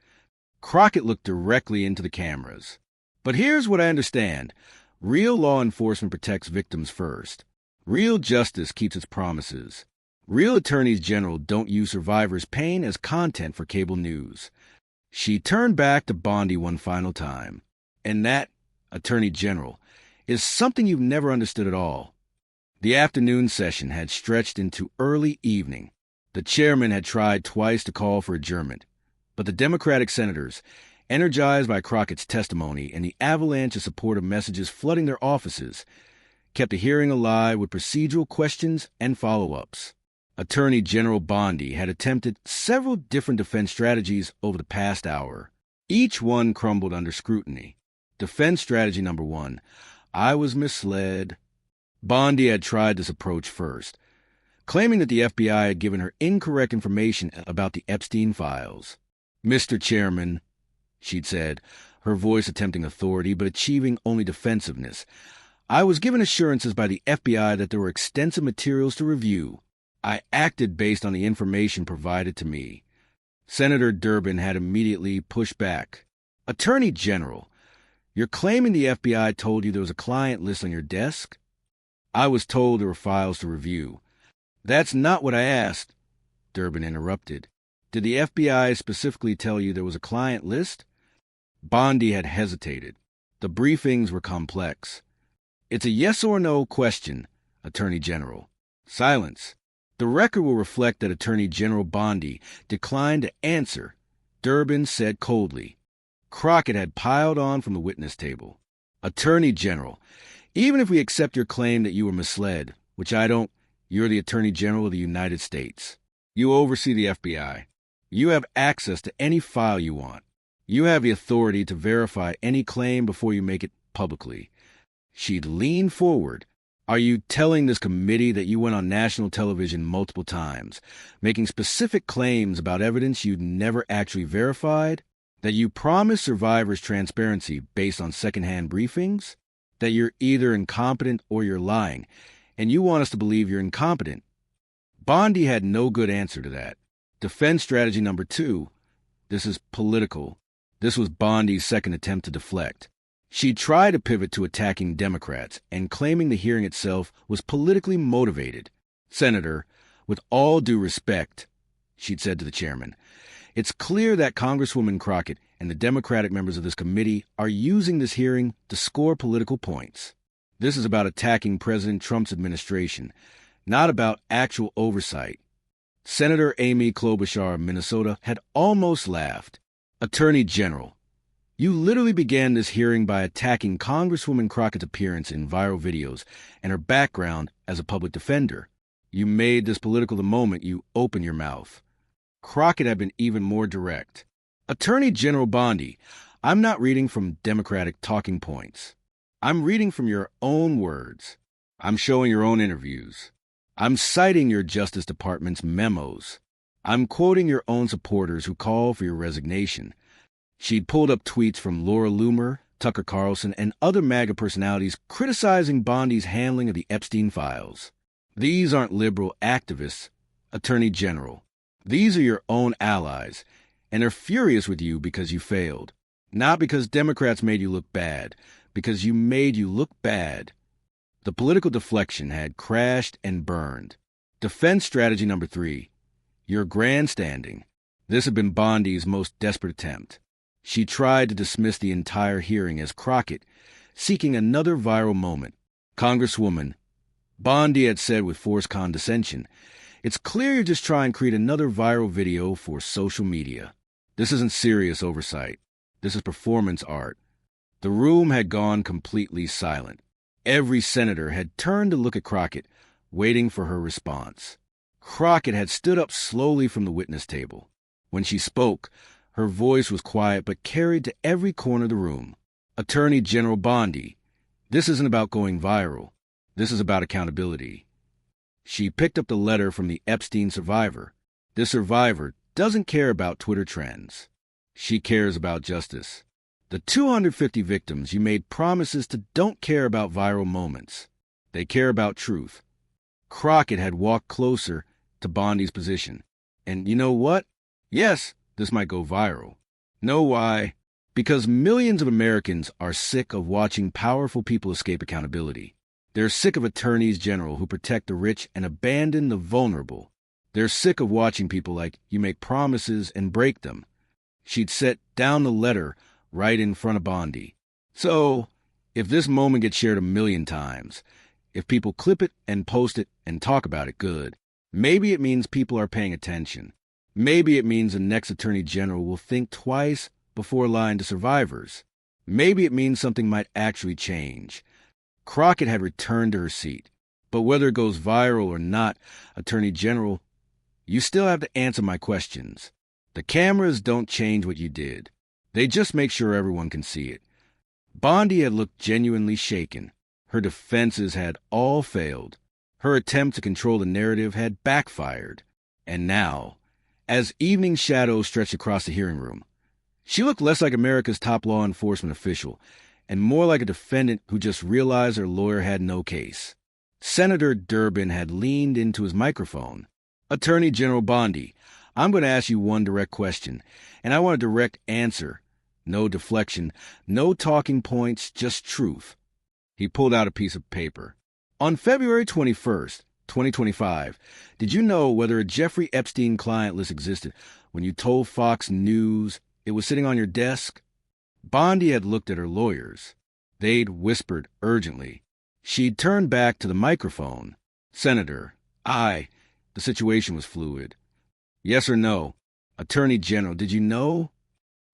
Crockett looked directly into the cameras. But here's what I understand. Real law enforcement protects victims first. Real justice keeps its promises. Real attorneys general don't use survivors' pain as content for cable news. She turned back to Bondi one final time. And that, Attorney General, is something you've never understood at all. The afternoon session had stretched into early evening. The chairman had tried twice to call for adjournment, but the Democratic senators, energized by Crockett's testimony and the avalanche of supportive messages flooding their offices, kept the hearing alive with procedural questions and follow-ups. Attorney General Bondi had attempted several different defense strategies over the past hour. Each one crumbled under scrutiny. Defense strategy number 1, I was misled. Bondi had tried this approach first, claiming that the FBI had given her incorrect information about the Epstein files. Mr. Chairman, she'd said, her voice attempting authority but achieving only defensiveness, I was given assurances by the FBI that there were extensive materials to review. I acted based on the information provided to me. Senator Durbin had immediately pushed back. Attorney General, you're claiming the FBI told you there was a client list on your desk? I was told there were files to review. That's not what I asked, Durbin interrupted. Did the FBI specifically tell you there was a client list? Bondi had hesitated. The briefings were complex. It's a yes or no question, Attorney General. Silence. The record will reflect that Attorney General Bondi declined to answer. Durbin said coldly. Crockett had piled on from the witness table. Attorney General, even if we accept your claim that you were misled, which I don't, you're the Attorney General of the United States. You oversee the FBI. You have access to any file you want. You have the authority to verify any claim before you make it publicly. She'd lean forward. Are you telling this committee that you went on national television multiple times, making specific claims about evidence you'd never actually verified? That you promised survivors transparency based on secondhand briefings? That you're either incompetent or you're lying, and you want us to believe you're incompetent? Bondi had no good answer to that. Defense strategy number 2. This is political. This was Bondi's second attempt to deflect. She tried to pivot to attacking Democrats and claiming the hearing itself was politically motivated. Senator, with all due respect, she'd said to the chairman, it's clear that Congresswoman Crockett and the Democratic members of this committee are using this hearing to score political points. This is about attacking President Trump's administration, not about actual oversight. Senator Amy Klobuchar of Minnesota had almost laughed. Attorney General, you literally began this hearing by attacking Congresswoman Crockett's appearance in viral videos and her background as a public defender. You made this political the moment you opened your mouth. Crockett had been even more direct. Attorney General Bondi, I'm not reading from Democratic talking points. I'm reading from your own words. I'm showing your own interviews. I'm citing your Justice Department's memos. I'm quoting your own supporters who call for your resignation. She'd pulled up tweets from Laura Loomer, Tucker Carlson, and other MAGA personalities criticizing Bondi's handling of the Epstein files. These aren't liberal activists, Attorney General. These are your own allies, and they're furious with you because you failed. Not because Democrats made you look bad, because you made you look bad. The political deflection had crashed and burned. Defense strategy number 3. You're grandstanding. This had been Bondi's most desperate attempt. She tried to dismiss the entire hearing as Crockett, seeking another viral moment. Congresswoman, Bondi had said with forced condescension, it's clear you're just trying to create another viral video for social media. This isn't serious oversight. This is performance art. The room had gone completely silent. Every senator had turned to look at Crockett, waiting for her response. Crockett had stood up slowly from the witness table. When she spoke, her voice was quiet but carried to every corner of the room. Attorney General Bondi, this isn't about going viral. This is about accountability. She picked up the letter from the Epstein survivor. This survivor doesn't care about Twitter trends. She cares about justice. The 250 victims you made promises to don't care about viral moments. They care about truth. Crockett had walked closer to Bondi's position. And you know what? Yes, this might go viral. Know why? Because millions of Americans are sick of watching powerful people escape accountability. They're sick of attorneys general who protect the rich and abandon the vulnerable. They're sick of watching people like you make promises and break them. She'd set down the letter right in front of Bondi. So, if this moment gets shared 1,000,000 times, if people clip it and post it and talk about it, good. Maybe it means people are paying attention. Maybe it means the next attorney general will think twice before lying to survivors. Maybe it means something might actually change. Crockett had returned to her seat. But whether it goes viral or not, Attorney General, you still have to answer my questions. The cameras don't change what you did. They just make sure everyone can see it. Bondi had looked genuinely shaken. Her defenses had all failed. Her attempt to control the narrative had backfired. And now, as evening shadows stretched across the hearing room, she looked less like America's top law enforcement official and more like a defendant who just realized her lawyer had no case. Senator Durbin had leaned into his microphone. Attorney General Bondi, I'm going to ask you one direct question, and I want a direct answer. No deflection, no talking points, just truth. He pulled out a piece of paper. On February 21st, 2025, did you know whether a Jeffrey Epstein client list existed when you told Fox News it was sitting on your desk? Bondi had looked at her lawyers. They'd whispered urgently. She'd turned back to the microphone. Senator, the situation was fluid. Yes or no? Attorney General, did you know?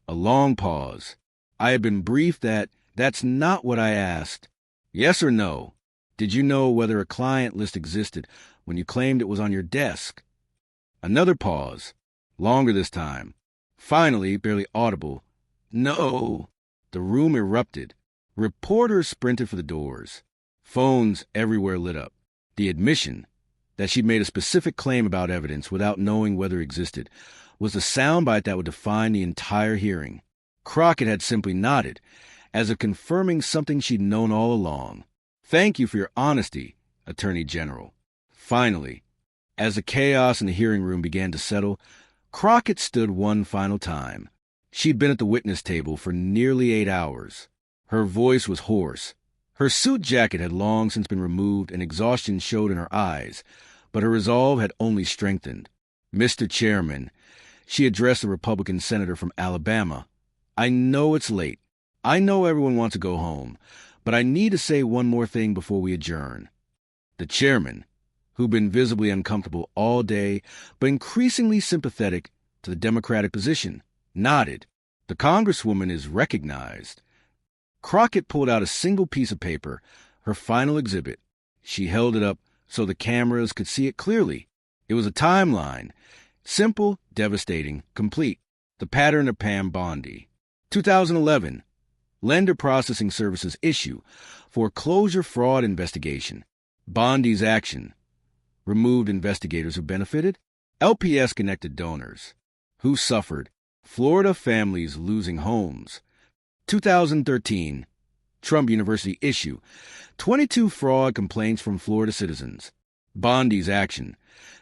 A long pause. I had been briefed that that's not what I asked. Yes or no? Did you know whether a client list existed when you claimed it was on your desk? Another pause. Longer this time. Finally, barely audible, "No!" The room erupted. Reporters sprinted for the doors. Phones everywhere lit up. The admission that she'd made a specific claim about evidence without knowing whether it existed was the soundbite that would define the entire hearing. Crockett had simply nodded, as if confirming something she'd known all along. "Thank you for your honesty, Attorney General." Finally, as the chaos in the hearing room began to settle, Crockett stood one final time. She'd been at the witness table for nearly 8 hours. Her voice was hoarse. Her suit jacket had long since been removed and exhaustion showed in her eyes, but her resolve had only strengthened. "Mr. Chairman," she addressed the Republican senator from Alabama, "I know it's late. I know everyone wants to go home, but I need to say one more thing before we adjourn." The chairman, who'd been visibly uncomfortable all day, but increasingly sympathetic to the Democratic position, nodded. "The Congresswoman is recognized." Crockett pulled out a single piece of paper, her final exhibit. She held it up so the cameras could see it clearly. It was a timeline. Simple, devastating, complete. The pattern of Pam Bondi. 2011. Lender Processing Services issue. Foreclosure fraud investigation. Bondi's action. Removed investigators who benefited. LPS-connected donors. Who suffered. Florida families losing homes. 2013. Trump University issue. 22 fraud complaints from Florida citizens. Bondi's action.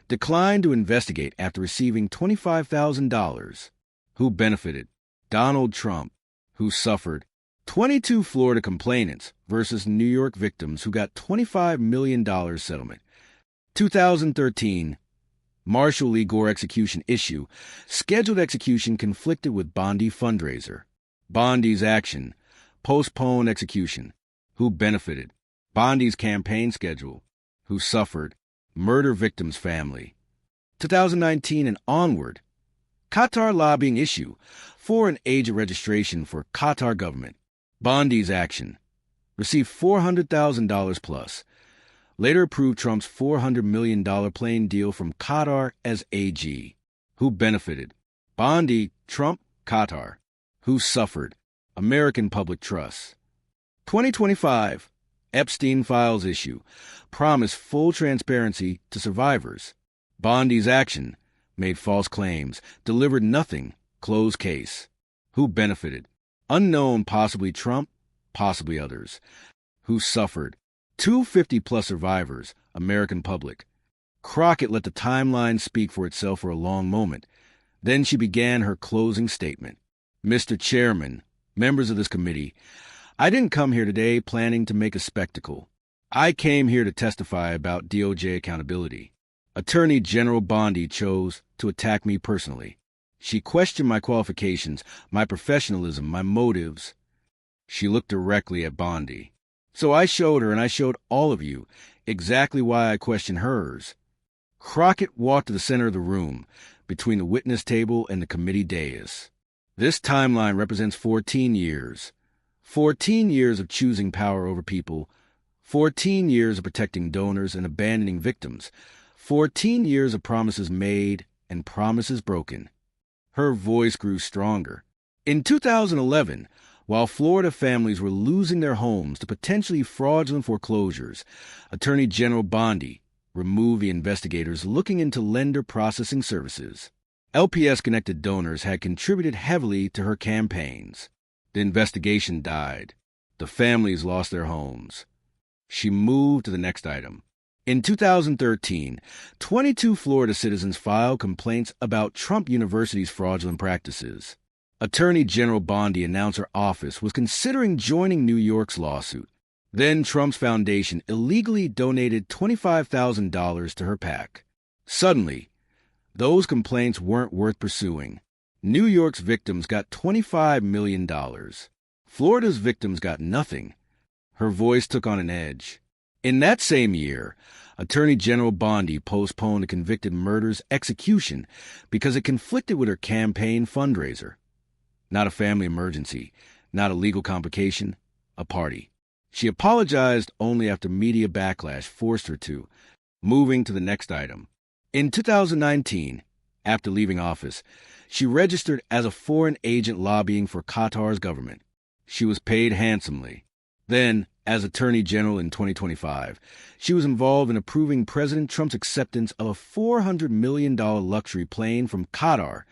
Declined to investigate after receiving $25,000. Who benefited. Donald Trump. Who suffered. 22 Florida complainants versus New York victims who got $25 million settlement. 2013. Marshall Lee Gore execution issue. Scheduled execution conflicted with Bondi fundraiser. Bondi's action. Postponed execution. Who benefited. Bondi's campaign schedule. Who suffered. Murder victim's family. 2019 and onward. Qatar lobbying issue. Foreign agent registration for Qatar government. Bondi's action. Received $400,000 plus. Later approved Trump's $400 million plane deal from Qatar as AG. Who benefited. Bondi, Trump, Qatar. Who suffered. American Public Trust. 2025. Epstein files issue. Promised full transparency to survivors. Bondi's action. Made false claims. Delivered nothing. Closed case. Who benefited. Unknown, possibly Trump, possibly others. Who suffered. 250-plus survivors, American public. Crockett let the timeline speak for itself for a long moment. Then she began her closing statement. "Mr. Chairman, members of this committee, I didn't come here today planning to make a spectacle. I came here to testify about DOJ accountability. Attorney General Bondi chose to attack me personally. She questioned my qualifications, my professionalism, my motives." She looked directly at Bondi. "So I showed her, and I showed all of you, exactly why I question hers." Crockett walked to the center of the room, between the witness table and the committee dais. "This timeline represents 14 years. 14 years of choosing power over people. 14 years of protecting donors and abandoning victims. 14 years of promises made and promises broken." Her voice grew stronger. In 2011, while Florida families were losing their homes to potentially fraudulent foreclosures, Attorney General Bondi removed the investigators looking into lender processing services. LPS-connected donors had contributed heavily to her campaigns. The investigation died. The families lost their homes. She moved to the next item. In 2013, 22 Florida citizens filed complaints about Trump University's fraudulent practices. Attorney General Bondi announced her office was considering joining New York's lawsuit. Then Trump's foundation illegally donated $25,000 to her PAC. Suddenly, those complaints weren't worth pursuing. New York's victims got $25 million. Florida's victims got nothing. Her voice took on an edge. In that same year, Attorney General Bondi postponed a convicted murderer's execution because it conflicted with her campaign fundraiser. Not a family emergency, not a legal complication, a party. She apologized only after media backlash forced her to. Moving to the next item. In 2019, After leaving office, she registered as a foreign agent lobbying for Qatar's government. She was paid handsomely. Then, as Attorney General in 2025, she was involved in approving President Trump's acceptance of a $400 million luxury plane from Qatar,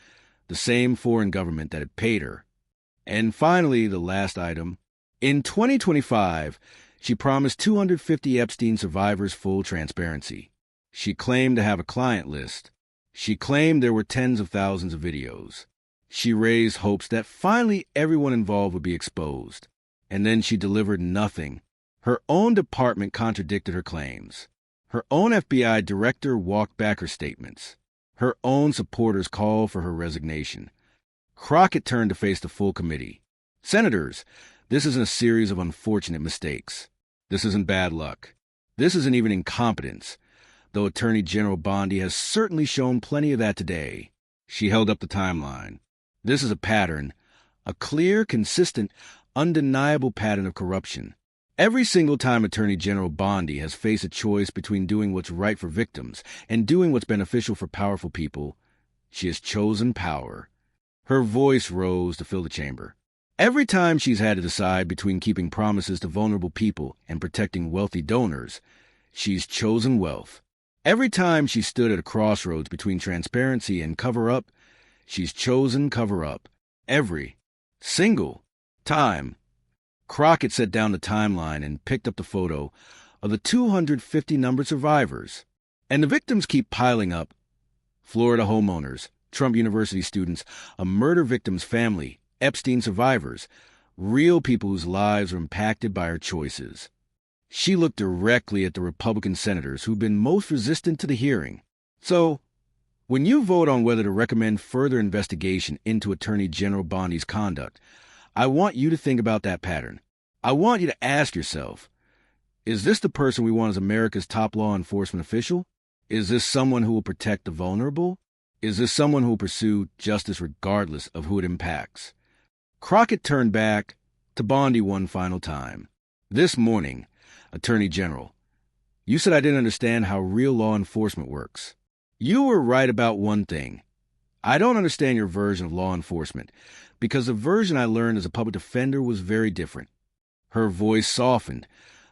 the same foreign government that had paid her. And finally, the last item. In 2025, she promised 250 Epstein survivors full transparency. She claimed to have a client list. She claimed there were tens of thousands of videos. She raised hopes that finally everyone involved would be exposed. And then she delivered nothing. Her own department contradicted her claims. Her own FBI director walked back her statements. Her own supporters called for her resignation. Crockett turned to face the full committee. Senators, this isn't a series of unfortunate mistakes. This isn't bad luck. This isn't even incompetence, though Attorney General Bondi has certainly shown plenty of that today. She held up the timeline. This is a pattern, a clear, consistent, undeniable pattern of corruption. Every single time Attorney General Bondi has faced a choice between doing what's right for victims and doing what's beneficial for powerful people, she has chosen power. Her voice rose to fill the chamber. Every time she's had to decide between keeping promises to vulnerable people and protecting wealthy donors, she's chosen wealth. Every time she stood at a crossroads between transparency and cover-up, she's chosen cover-up. Every single time. Crockett set down the timeline and picked up the photo of the 250 numbered survivors. And the victims keep piling up. Florida homeowners, Trump University students, a murder victim's family, Epstein survivors, real people whose lives were impacted by her choices. She looked directly at the Republican senators who've been most resistant to the hearing. So, when you vote on whether to recommend further investigation into Attorney General Bondi's conduct, I want you to think about that pattern. I want you to ask yourself, is this the person we want as America's top law enforcement official? Is this someone who will protect the vulnerable? Is this someone who will pursue justice regardless of who it impacts? Crockett turned back to Bondi one final time. This morning, Attorney General, you said I didn't understand how real law enforcement works. You were right about one thing. I don't understand your version of law enforcement, because the version I learned as a public defender was very different. Her voice softened,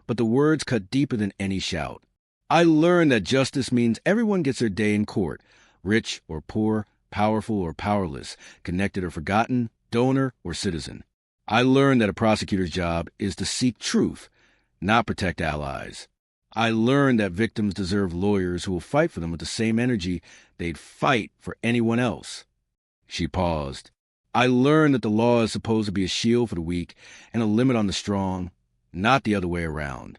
but the words cut deeper than any shout. I learned that justice means everyone gets their day in court, rich or poor, powerful or powerless, connected or forgotten, donor or citizen. I learned that a prosecutor's job is to seek truth, not protect allies. I learned that victims deserve lawyers who will fight for them with the same energy they'd fight for anyone else. She paused. I learned that the law is supposed to be a shield for the weak and a limit on the strong, not the other way around.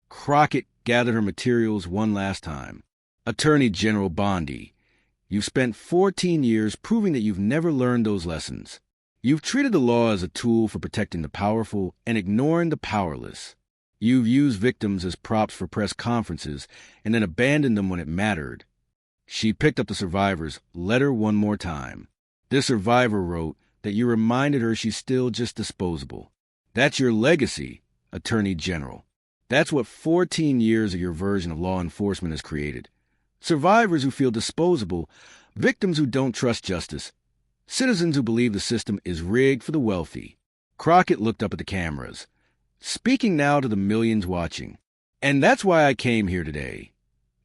Crockett gathered her materials one last time. Attorney General Bondi, you've spent 14 years proving that you've never learned those lessons. You've treated the law as a tool for protecting the powerful and ignoring the powerless. You've used victims as props for press conferences and then abandoned them when it mattered. She picked up the survivor's letter one more time. This survivor wrote that you reminded her she's still just disposable. That's your legacy, Attorney General. That's what 14 years of your version of law enforcement has created. Survivors who feel disposable, victims who don't trust justice, citizens who believe the system is rigged for the wealthy. Crockett looked up at the cameras, speaking now to the millions watching. And that's why I came here today.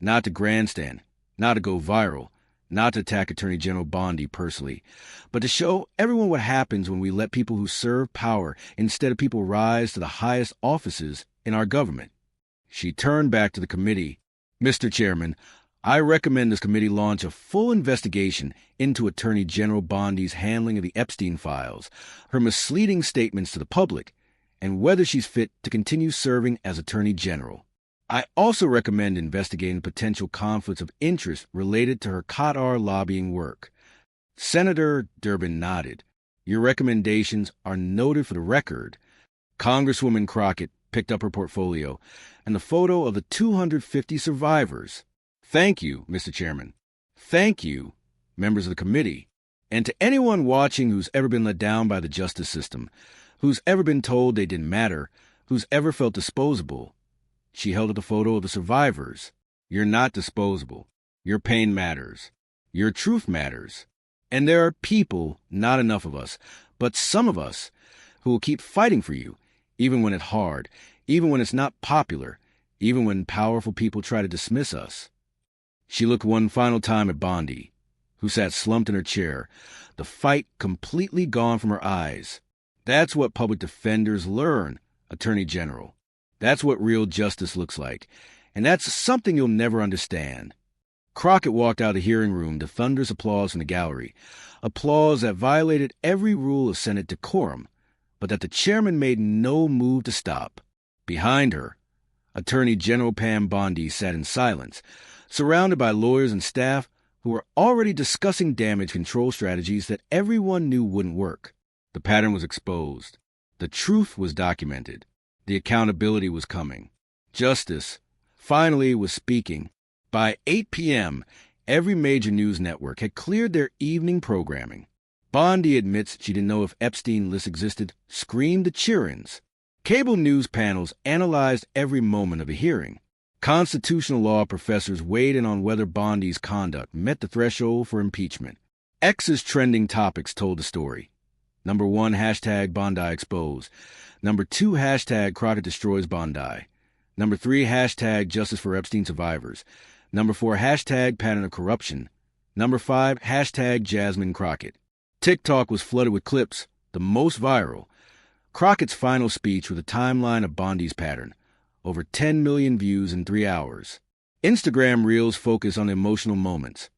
Not to grandstand, not to go viral, not to attack Attorney General Bondi personally, but to show everyone what happens when we let people who serve power instead of people rise to the highest offices in our government. She turned back to the committee. Mr. Chairman, I recommend this committee launch a full investigation into Attorney General Bondi's handling of the Epstein files, her misleading statements to the public, and whether she's fit to continue serving as Attorney General. I also recommend investigating potential conflicts of interest related to her Qatar lobbying work. Senator Durbin nodded. Your recommendations are noted for the record. Congresswoman Crockett picked up her portfolio and the photo of the 250 survivors. Thank you, Mr. Chairman. Thank you, members of the committee. And to anyone watching who's ever been let down by the justice system, who's ever been told they didn't matter, who's ever felt disposable. She held up the photo of the survivors. You're not disposable. Your pain matters. Your truth matters. And there are people, not enough of us, but some of us, who will keep fighting for you, even when it's hard, even when it's not popular, even when powerful people try to dismiss us. She looked one final time at Bondi, who sat slumped in her chair, the fight completely gone from her eyes. That's what public defenders learn, Attorney General. That's what real justice looks like, and that's something you'll never understand. Crockett walked out of the hearing room to thunderous applause from the gallery, applause that violated every rule of Senate decorum, but that the chairman made no move to stop. Behind her, Attorney General Pam Bondi sat in silence, surrounded by lawyers and staff who were already discussing damage control strategies that everyone knew wouldn't work. The pattern was exposed. The truth was documented. The accountability was coming. Justice, finally, was speaking. By 8 p.m., every major news network had cleared their evening programming. Bondi admits she didn't know if Epstein lists existed, screamed the cheer-ins. Cable news panels analyzed every moment of a hearing. Constitutional law professors weighed in on whether Bondi's conduct met the threshold for impeachment. X's trending topics told the story. Number 1, hashtag Bondi exposed. Number 2, hashtag Crockett destroys Bondi. Number 3, hashtag Justice for Epstein survivors. Number 4, hashtag pattern of corruption. Number 5, hashtag Jasmine Crockett. TikTok was flooded with clips, the most viral. Crockett's final speech with a timeline of Bondi's pattern. Over 10 million views in 3 hours. Instagram Reels focus on emotional moments.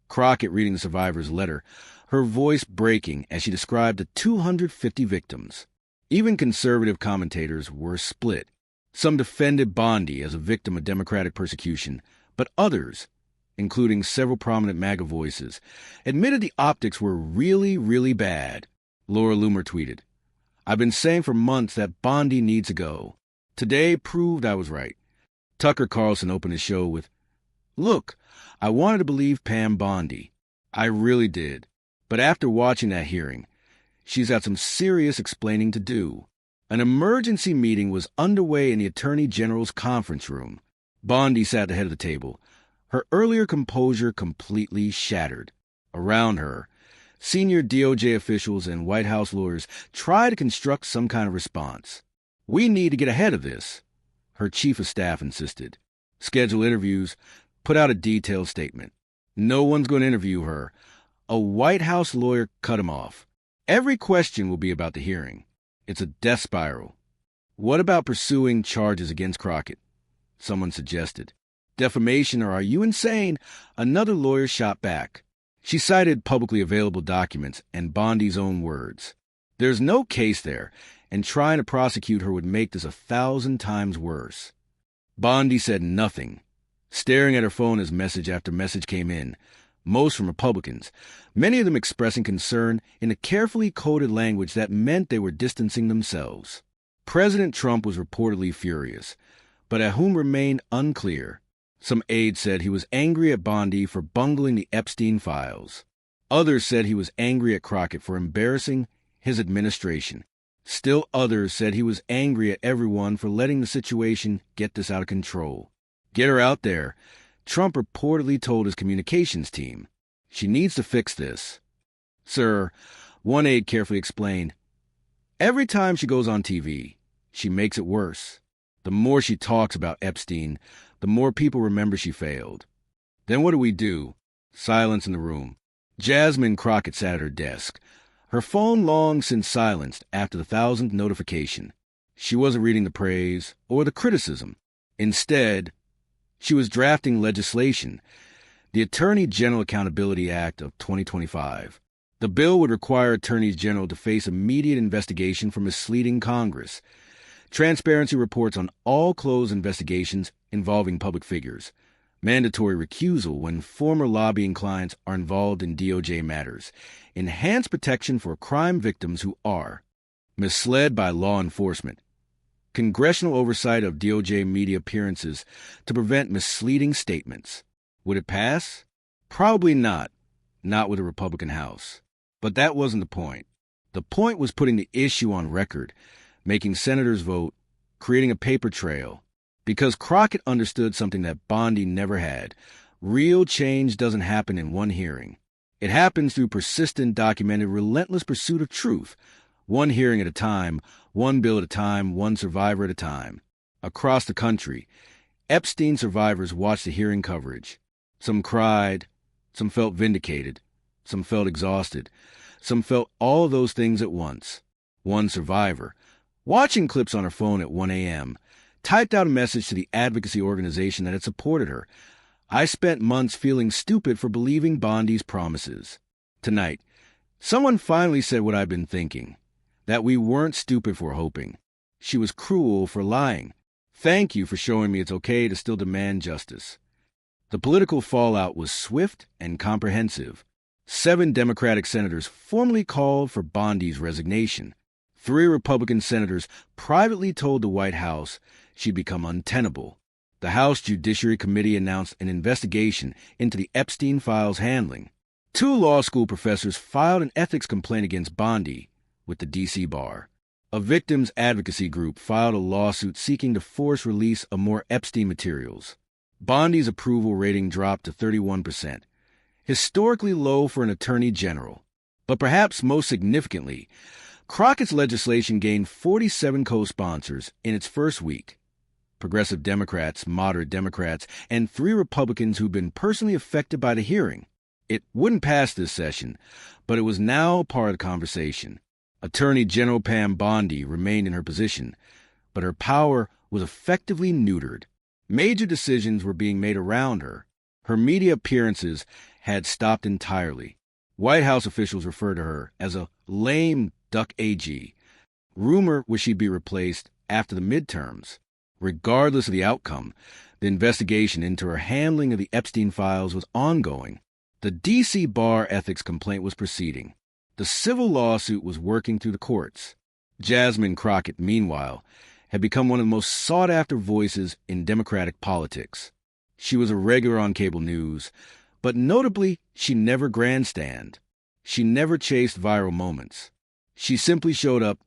Crockett reading the survivor's letter, her voice breaking as she described the 250 victims. Even conservative commentators were split. Some defended Bondi as a victim of Democratic persecution, but others, including several prominent MAGA voices, admitted the optics were really, really bad. Laura Loomer tweeted, "I've been saying for months that Bondi needs to go. Today proved I was right." Tucker Carlson opened his show with, "Look, I wanted to believe Pam Bondi. I really did. But after watching that hearing, she's got some serious explaining to do." An emergency meeting was underway in the Attorney General's conference room. Bondi sat at the head of the table, her earlier composure completely shattered. Around her, senior DOJ officials and White House lawyers tried to construct some kind of response. "We need to get ahead of this," her chief of staff insisted. "Schedule interviews, put out a detailed statement. No one's going to interview her." A White House lawyer cut him off. "Every question will be about the hearing. It's a death spiral." "What about pursuing charges against Crockett?" someone suggested. "Defamation, or are you insane?" another lawyer shot back. She cited publicly available documents and Bondi's own words. "There's no case there, and trying to prosecute her would make this 1,000 times worse." Bondi said nothing, staring at her phone as message after message came in, most from Republicans, many of them expressing concern in a carefully coded language that meant they were distancing themselves. President Trump was reportedly furious, but at whom remained unclear. Some aides said he was angry at Bondi for bungling the Epstein files. Others said he was angry at Crockett for embarrassing his administration. Still others said he was angry at everyone for letting the situation get this out of control. "Get her out there," Trump reportedly told his communications team. "She needs to fix this." "Sir," one aide carefully explained, "every time she goes on TV, she makes it worse. The more she talks about Epstein, the more people remember she failed." "Then what do we do?" Silence in the room. Jasmine Crockett sat at her desk, her phone long since silenced after the 1,000th notification. She wasn't reading the praise or the criticism. Instead, she was drafting legislation, the Attorney General Accountability Act of 2025. The bill would require attorneys general to face immediate investigation for misleading Congress, transparency reports on all closed investigations involving public figures, mandatory recusal when former lobbying clients are involved in DOJ matters, enhanced protection for crime victims who are misled by law enforcement, congressional oversight of DOJ media appearances to prevent misleading statements. Would it pass? Probably not with the Republican House. But that wasn't the point. The point was putting the issue on record, making senators vote, creating a paper trail. Because Crockett understood something that Bondi never had. Real change doesn't happen in one hearing. It happens through persistent, documented, relentless pursuit of truth, one hearing at a time, one bill at a time, one survivor at a time. Across the country, Epstein survivors watched the hearing coverage. Some cried, some felt vindicated, some felt exhausted, some felt all of those things at once. One survivor, watching clips on her phone at 1 a.m., typed out a message to the advocacy organization that had supported her. I spent months feeling stupid for believing Bondi's promises. Tonight, someone finally said what I've been thinking, that we weren't stupid for hoping. She was cruel for lying. Thank you for showing me it's okay to still demand justice. The political fallout was swift and comprehensive. 7 Democratic senators formally called for Bondi's resignation. 3 Republican senators privately told the White House she'd become untenable. The House Judiciary Committee announced an investigation into the Epstein files handling. 2 law school professors filed an ethics complaint against Bondi with the D.C. Bar. A victims advocacy group filed a lawsuit seeking to force release of more Epstein materials. Bondi's approval rating dropped to 31%, historically low for an attorney general. But perhaps most significantly, Crockett's legislation gained 47 co-sponsors in its first week. Progressive Democrats, moderate Democrats, and 3 Republicans who'd been personally affected by the hearing. It wouldn't pass this session, but it was now part of the conversation. Attorney General Pam Bondi remained in her position, but her power was effectively neutered. Major decisions were being made around her. Her media appearances had stopped entirely. White House officials referred to her as a lame duck AG. Rumor was she'd be replaced after the midterms. Regardless of the outcome, the investigation into her handling of the Epstein files was ongoing. The D.C. Bar ethics complaint was proceeding. The civil lawsuit was working through the courts. Jasmine Crockett, meanwhile, had become one of the most sought-after voices in Democratic politics. She was a regular on cable news, but notably, she never grandstand. She never chased viral moments. She simply showed up,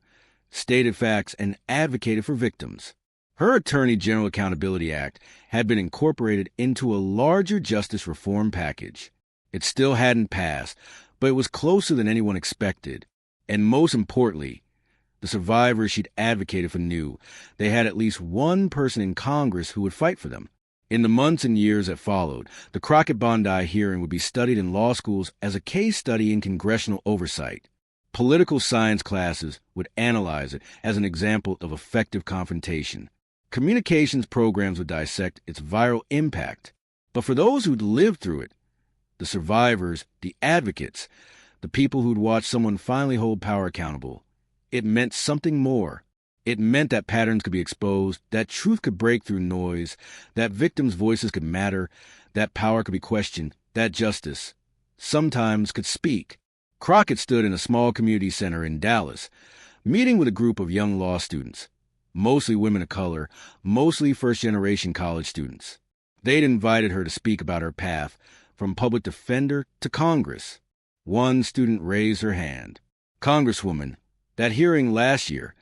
stated facts, and advocated for victims. Her Attorney General Accountability Act had been incorporated into a larger justice reform package. It still hadn't passed, but it was closer than anyone expected. And most importantly, the survivors she'd advocated for knew they had at least one person in Congress who would fight for them. In the months and years that followed, the Crockett-Bondi hearing would be studied in law schools as a case study in congressional oversight. Political science classes would analyze it as an example of effective confrontation. Communications programs would dissect its viral impact. But for those who'd lived through it, the survivors, the advocates, the people who'd watched someone finally hold power accountable, it meant something more. It meant that patterns could be exposed, that truth could break through noise, that victims' voices could matter, that power could be questioned, that justice sometimes could speak. Crockett stood in a small community center in Dallas, meeting with a group of young law students, mostly women of color, mostly first-generation college students. They'd invited her to speak about her path from public defender to Congress. One student raised her hand. "Congresswoman, that hearing last year,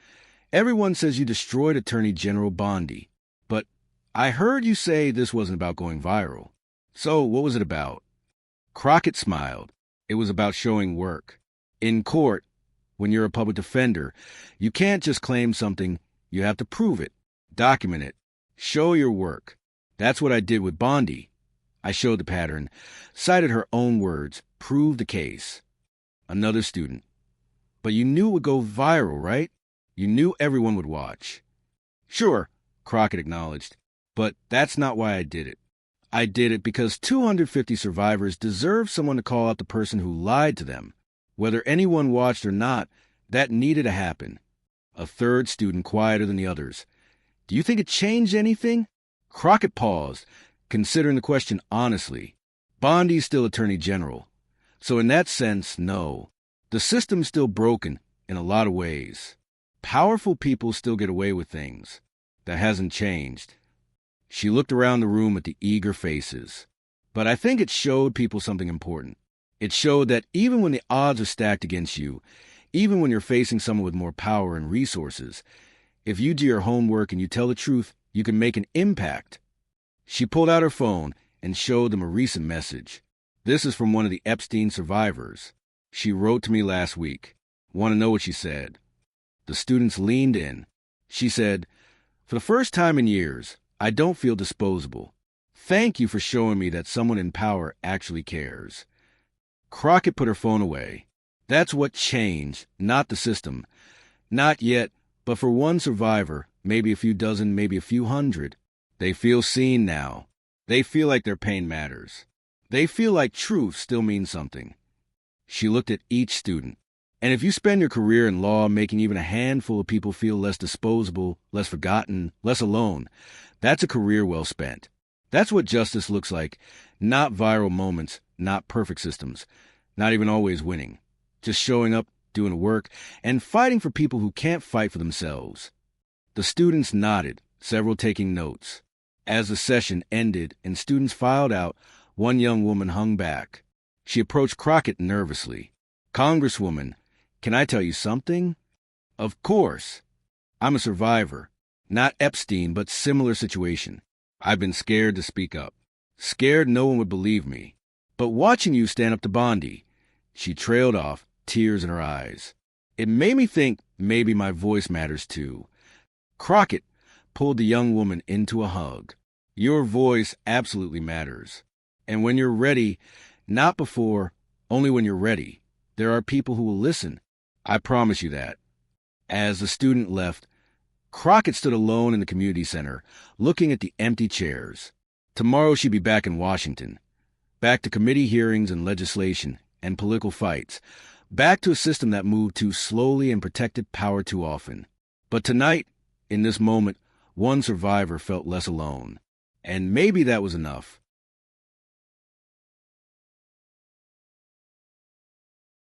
everyone says you destroyed Attorney General Bondi. But I heard you say this wasn't about going viral. So what was it about?" Crockett smiled. It was about showing work. In court, when you're a public defender, you can't just claim something. You have to prove it, document it, show your work. That's what I did with Bondi. I showed the pattern, cited her own words, proved the case. Another student. "But you knew it would go viral, right? You knew everyone would watch." "Sure," Crockett acknowledged, "but that's not why I did it. I did it because 250 survivors deserve someone to call out the person who lied to them. Whether anyone watched or not, that needed to happen." A third student, quieter than the others. "Do you think it changed anything?" Crockett paused, considering the question honestly. Bondi's still Attorney General. So in that sense, no. The system's still broken in a lot of ways. Powerful people still get away with things. That hasn't changed. She looked around the room at the eager faces. But I think it showed people something important. It showed that even when the odds are stacked against you, even when you're facing someone with more power and resources, if you do your homework and you tell the truth, you can make an impact. She pulled out her phone and showed them a recent message. This is from one of the Epstein survivors. She wrote to me last week. Want to know what she said? The students leaned in. She said, "For the first time in years, I don't feel disposable. Thank you for showing me that someone in power actually cares." Crockett put her phone away. That's what changed, not the system. Not yet, but for one survivor, maybe a few dozen, maybe a few hundred, they feel seen now. They feel like their pain matters. They feel like truth still means something. She looked at each student. And if you spend your career in law making even a handful of people feel less disposable, less forgotten, less alone, that's a career well spent. That's what justice looks like. Not viral moments, not perfect systems, not even always winning. Just showing up, doing the work, and fighting for people who can't fight for themselves. The students nodded, several taking notes. As the session ended and students filed out, one young woman hung back. She approached Crockett nervously. "Congresswoman, can I tell you something?" "Of course. I'm a survivor. Not Epstein, but similar situation. I've been scared to speak up. Scared no one would believe me. But watching you stand up to Bondi," she trailed off, tears in her eyes, "it made me think maybe my voice matters too." Crockett pulled the young woman into a hug. "Your voice absolutely matters. And when you're ready, not before, only when you're ready, there are people who will listen. I promise you that." As the student left, Crockett stood alone in the community center, looking at the empty chairs. Tomorrow she'd be back in Washington. Back to committee hearings and legislation and political fights. Back to a system that moved too slowly and protected power too often. But tonight, in this moment, one survivor felt less alone. And maybe that was enough.